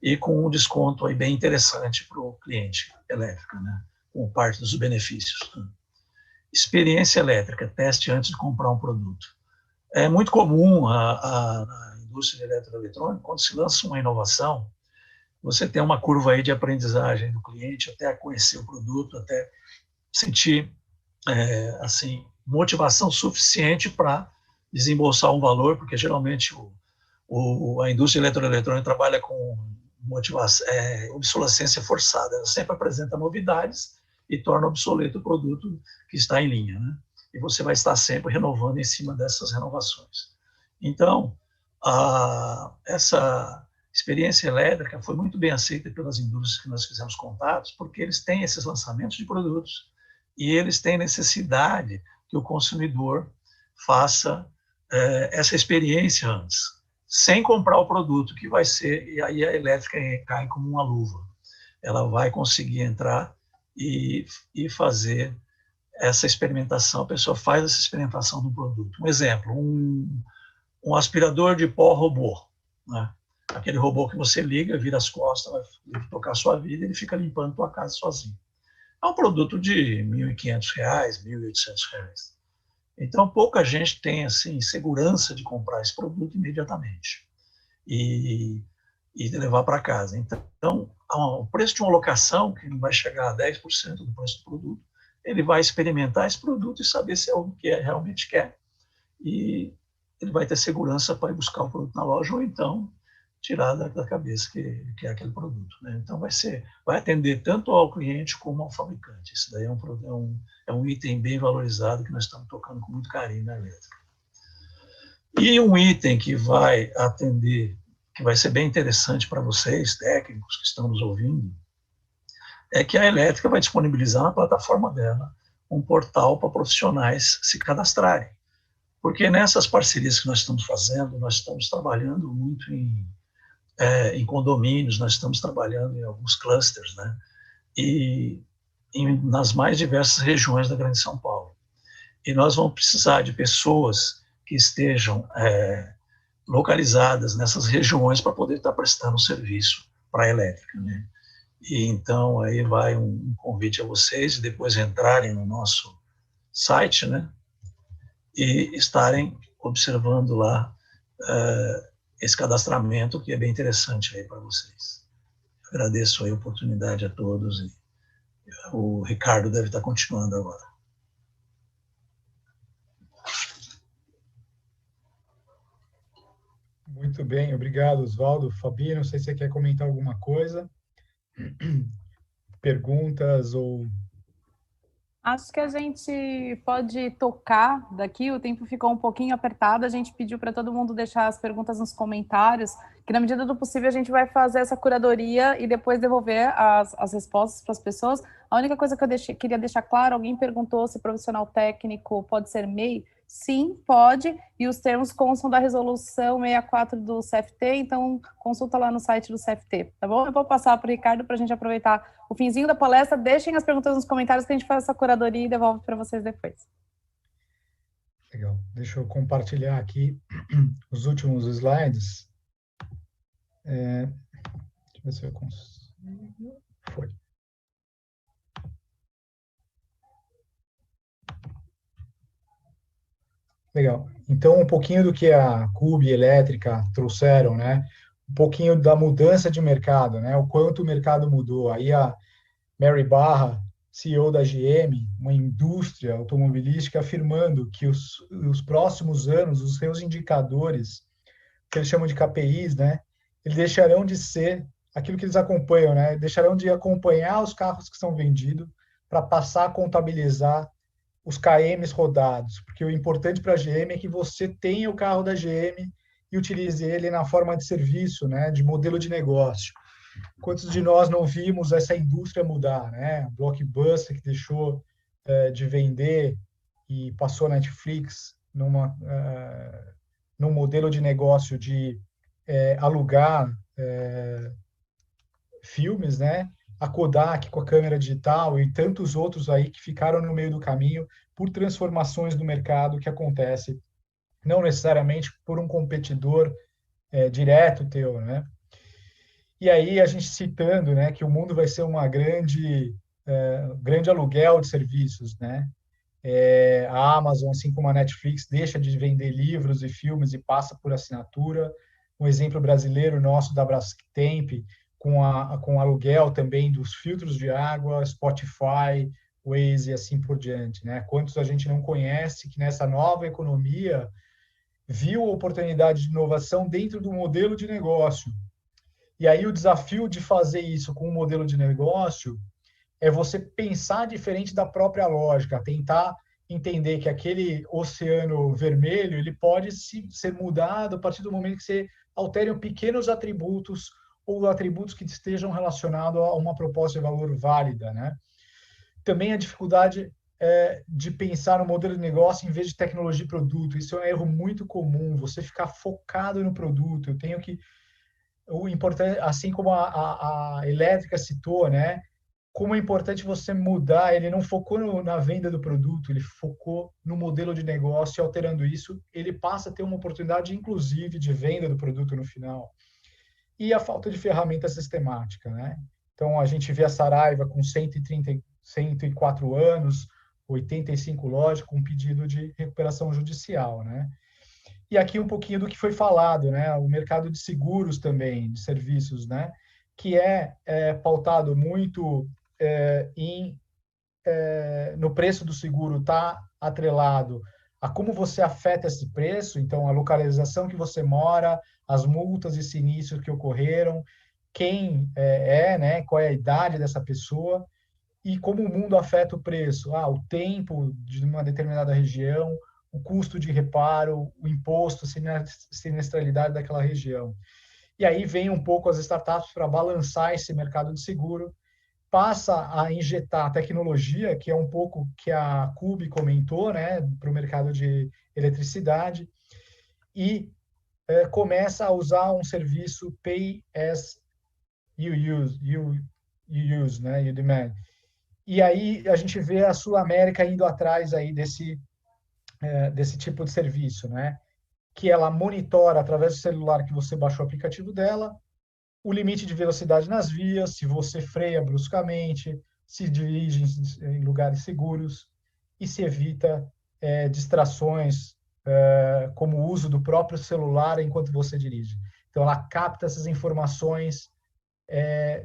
e com um desconto aí bem interessante para o cliente elétrico, né? Com parte dos benefícios, né? Experiência elétrica, teste antes de comprar um produto. É muito comum a indústria de eletroeletrônica, quando se lança uma inovação, você tem uma curva aí de aprendizagem do cliente até conhecer o produto, até sentir assim, motivação suficiente para desembolsar um valor, porque geralmente a indústria eletroeletrônica trabalha com obsolescência forçada. Ela sempre apresenta novidades e torna obsoleto o produto que está em linha, né? E você vai estar sempre renovando em cima dessas renovações. Então, essa experiência elétrica foi muito bem aceita pelas indústrias que nós fizemos contatos, porque eles têm esses lançamentos de produtos e eles têm necessidade que o consumidor faça essa experiência antes, sem comprar o produto, que vai ser, e aí a elétrica cai como uma luva. Ela vai conseguir entrar e fazer essa experimentação, a pessoa faz essa experimentação do produto. Um exemplo, um aspirador de pó robô, né? Aquele robô que você liga, vira as costas, vai tocar a sua vida e ele fica limpando a tua casa sozinho. É um produto de R$ 1.500, R$ 1.800. Então, pouca gente tem assim, segurança de comprar esse produto imediatamente e levar para casa. Então, o preço de uma locação, que não vai chegar a 10% do preço do produto, ele vai experimentar esse produto e saber se é o que realmente quer. E ele vai ter segurança para ir buscar o produto na loja ou então tirar da cabeça que é aquele produto, né? Então vai atender tanto ao cliente como ao fabricante. Isso daí é um item bem valorizado que nós estamos tocando com muito carinho na elétrica. E um item que vai atender, que vai ser bem interessante para vocês, técnicos que estão nos ouvindo, é que a elétrica vai disponibilizar na plataforma dela um portal para profissionais se cadastrarem. Porque nessas parcerias que nós estamos fazendo, nós estamos trabalhando muito em condomínios, nós estamos trabalhando em alguns clusters, né? E nas mais diversas regiões da Grande São Paulo. E nós vamos precisar de pessoas que estejam localizadas nessas regiões para poder estar prestando serviço para a elétrica, né? E então aí vai um convite a vocês de depois entrarem no nosso site, né? E estarem observando lá esse cadastramento, que é bem interessante aí para vocês. Agradeço aí a oportunidade a todos e o Ricardo deve estar continuando agora. Muito bem, obrigado, Oswaldo. Fabi, não sei se você quer comentar alguma coisa. Perguntas ou... Acho que a gente pode tocar daqui, o tempo ficou um pouquinho apertado, a gente pediu para todo mundo deixar as perguntas nos comentários, que na medida do possível a gente vai fazer essa curadoria e depois devolver as respostas para as pessoas. A única coisa que eu queria deixar claro, alguém perguntou se profissional técnico pode ser MEI. Sim, pode, e os termos constam da resolução 64 do CFT, então consulta lá no site do CFT, tá bom? Eu vou passar para o Ricardo para a gente aproveitar o finzinho da palestra. Deixem as perguntas nos comentários que a gente faz essa curadoria e devolve para vocês depois. Legal, deixa eu compartilhar aqui os últimos slides. Deixa eu ver se eu consigo. Foi. Legal. Então, um pouquinho do que a Cube Elétrica trouxeram, né? Um pouquinho da mudança de mercado, né? O quanto o mercado mudou. Aí a Mary Barra, CEO da GM, uma indústria automobilística, afirmando que os próximos anos, os seus indicadores, que eles chamam de KPIs, né? Eles deixarão de ser aquilo que eles acompanham, né? Deixarão de acompanhar os carros que são vendidos para passar a contabilizar os KMs rodados, porque o importante para a GM é que você tenha o carro da GM e utilize ele na forma de serviço, né, de modelo de negócio. Quantos de nós não vimos essa indústria mudar, né? Blockbuster, que deixou de vender e passou a Netflix num modelo de negócio de alugar filmes, né? A Kodak com a câmera digital e tantos outros aí que ficaram no meio do caminho por transformações do mercado que acontece, não necessariamente por um competidor direto teu, né? E aí a gente citando, né, que o mundo vai ser uma grande aluguel de serviços, né? A Amazon, assim como a Netflix, deixa de vender livros e filmes e passa por assinatura. Um exemplo brasileiro nosso da Brastemp, com aluguel também dos filtros de água, Spotify, Waze e assim por diante, né? Quantos a gente não conhece que nessa nova economia viu a oportunidade de inovação dentro do modelo de negócio. E aí o desafio de fazer isso com um modelo de negócio é você pensar diferente da própria lógica, tentar entender que aquele oceano vermelho ele pode ser mudado a partir do momento que você altere pequenos atributos ou atributos que estejam relacionados a uma proposta de valor válida, né? Também a dificuldade de pensar no modelo de negócio em vez de tecnologia e produto. Isso é um erro muito comum, você ficar focado no produto. Eu tenho que... O importante, assim como a elétrica citou, né? Como é importante você mudar, ele não focou na venda do produto, ele focou no modelo de negócio, e alterando isso, ele passa a ter uma oportunidade, inclusive, de venda do produto no final. E a falta de ferramenta sistemática, né? Então, a gente vê a Saraiva com 104 anos, 85 lojas, com pedido de recuperação judicial, né? E aqui um pouquinho do que foi falado, né? O mercado de seguros também, de serviços, né? Que é pautado muito no preço do seguro, está atrelado a como você afeta esse preço, então a localização que você mora, as multas e sinistros que ocorreram, quem né, qual é a idade dessa pessoa e como o mundo afeta o preço. O tempo de uma determinada região, o custo de reparo, o imposto, a sinistralidade daquela região. E aí vem um pouco as startups para balançar esse mercado de seguro, passa a injetar tecnologia, que é um pouco que a CUB comentou, né, para o mercado de eletricidade, e começa a usar um serviço Pay as you use, né, you demand. E aí a gente vê a Sul América indo atrás aí desse tipo de serviço, né, que ela monitora através do celular que você baixou o aplicativo dela, o limite de velocidade nas vias, se você freia bruscamente, se dirige em lugares seguros e se evita distrações, como o uso do próprio celular enquanto você dirige. Então, ela capta essas informações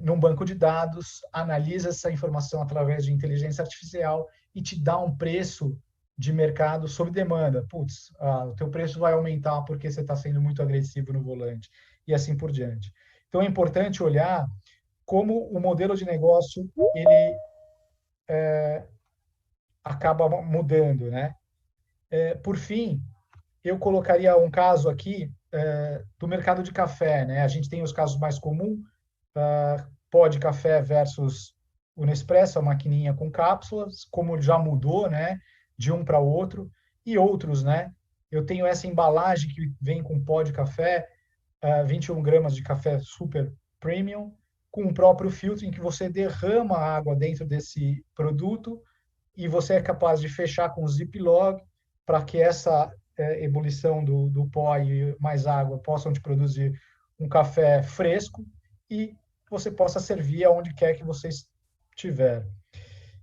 num banco de dados, analisa essa informação através de inteligência artificial e te dá um preço de mercado sob demanda. Putz, o teu preço vai aumentar porque você está sendo muito agressivo no volante, e assim por diante. Então, é importante olhar como o modelo de negócio ele acaba mudando, né? Por fim, eu colocaria um caso aqui do mercado de café, né? A gente tem os casos mais comuns, pó de café versus o Nespresso, a maquininha com cápsulas, como já mudou, né? De um para o outro, e outros, né? Eu tenho essa embalagem que vem com pó de café, 21 gramas de café super premium, com o próprio filtro em que você derrama a água dentro desse produto e você é capaz de fechar com o ziplock para que essa ebulição do pó e mais água possam te produzir um café fresco e você possa servir aonde quer que você estiver.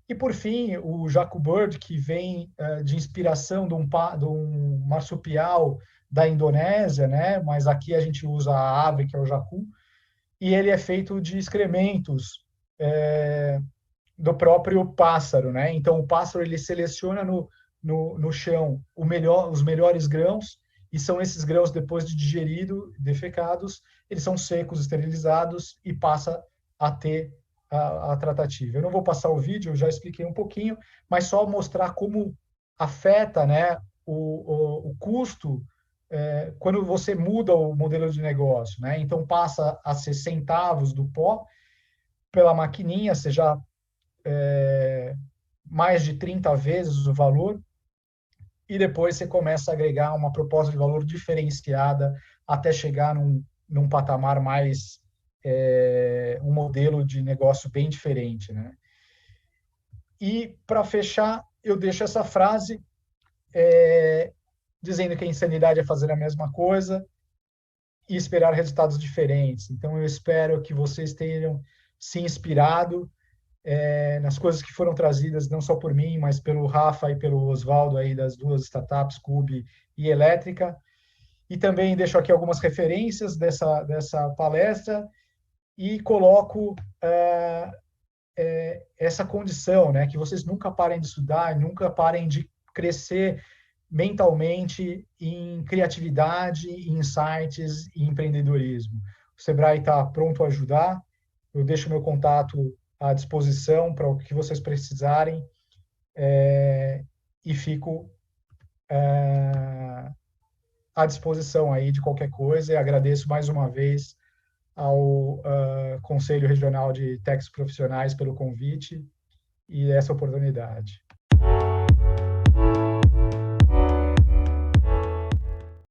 E, por fim, o Jacu Bird, que vem de inspiração de um marsupial da Indonésia, né? Mas aqui a gente usa a ave, que é o jacu, e ele é feito de excrementos do próprio pássaro, né? Então, o pássaro ele seleciona no chão os melhores grãos, e são esses grãos, depois de digerido, defecados, eles são secos, esterilizados, e passa a ter a tratativa. Eu não vou passar o vídeo, eu já expliquei um pouquinho, mas só mostrar como afeta, né, o custo quando você muda o modelo de negócio, né? Então passa a ser centavos do pó pela maquininha, seja mais de 30 vezes o valor, e depois você começa a agregar uma proposta de valor diferenciada até chegar num patamar mais um modelo de negócio bem diferente, né? E para fechar, eu deixo essa frase dizendo que a insanidade é fazer a mesma coisa e esperar resultados diferentes. Então, eu espero que vocês tenham se inspirado nas coisas que foram trazidas, não só por mim, mas pelo Rafa e pelo Oswaldo aí das duas startups, CUB e Elétrica. E também deixo aqui algumas referências dessa palestra e coloco essa condição, né, que vocês nunca parem de estudar, nunca parem de crescer mentalmente em criatividade, em insights e empreendedorismo. O Sebrae está pronto a ajudar, eu deixo meu contato à disposição para o que vocês precisarem e fico à disposição aí de qualquer coisa, e agradeço mais uma vez ao Conselho Regional de Técnicos Profissionais pelo convite e essa oportunidade.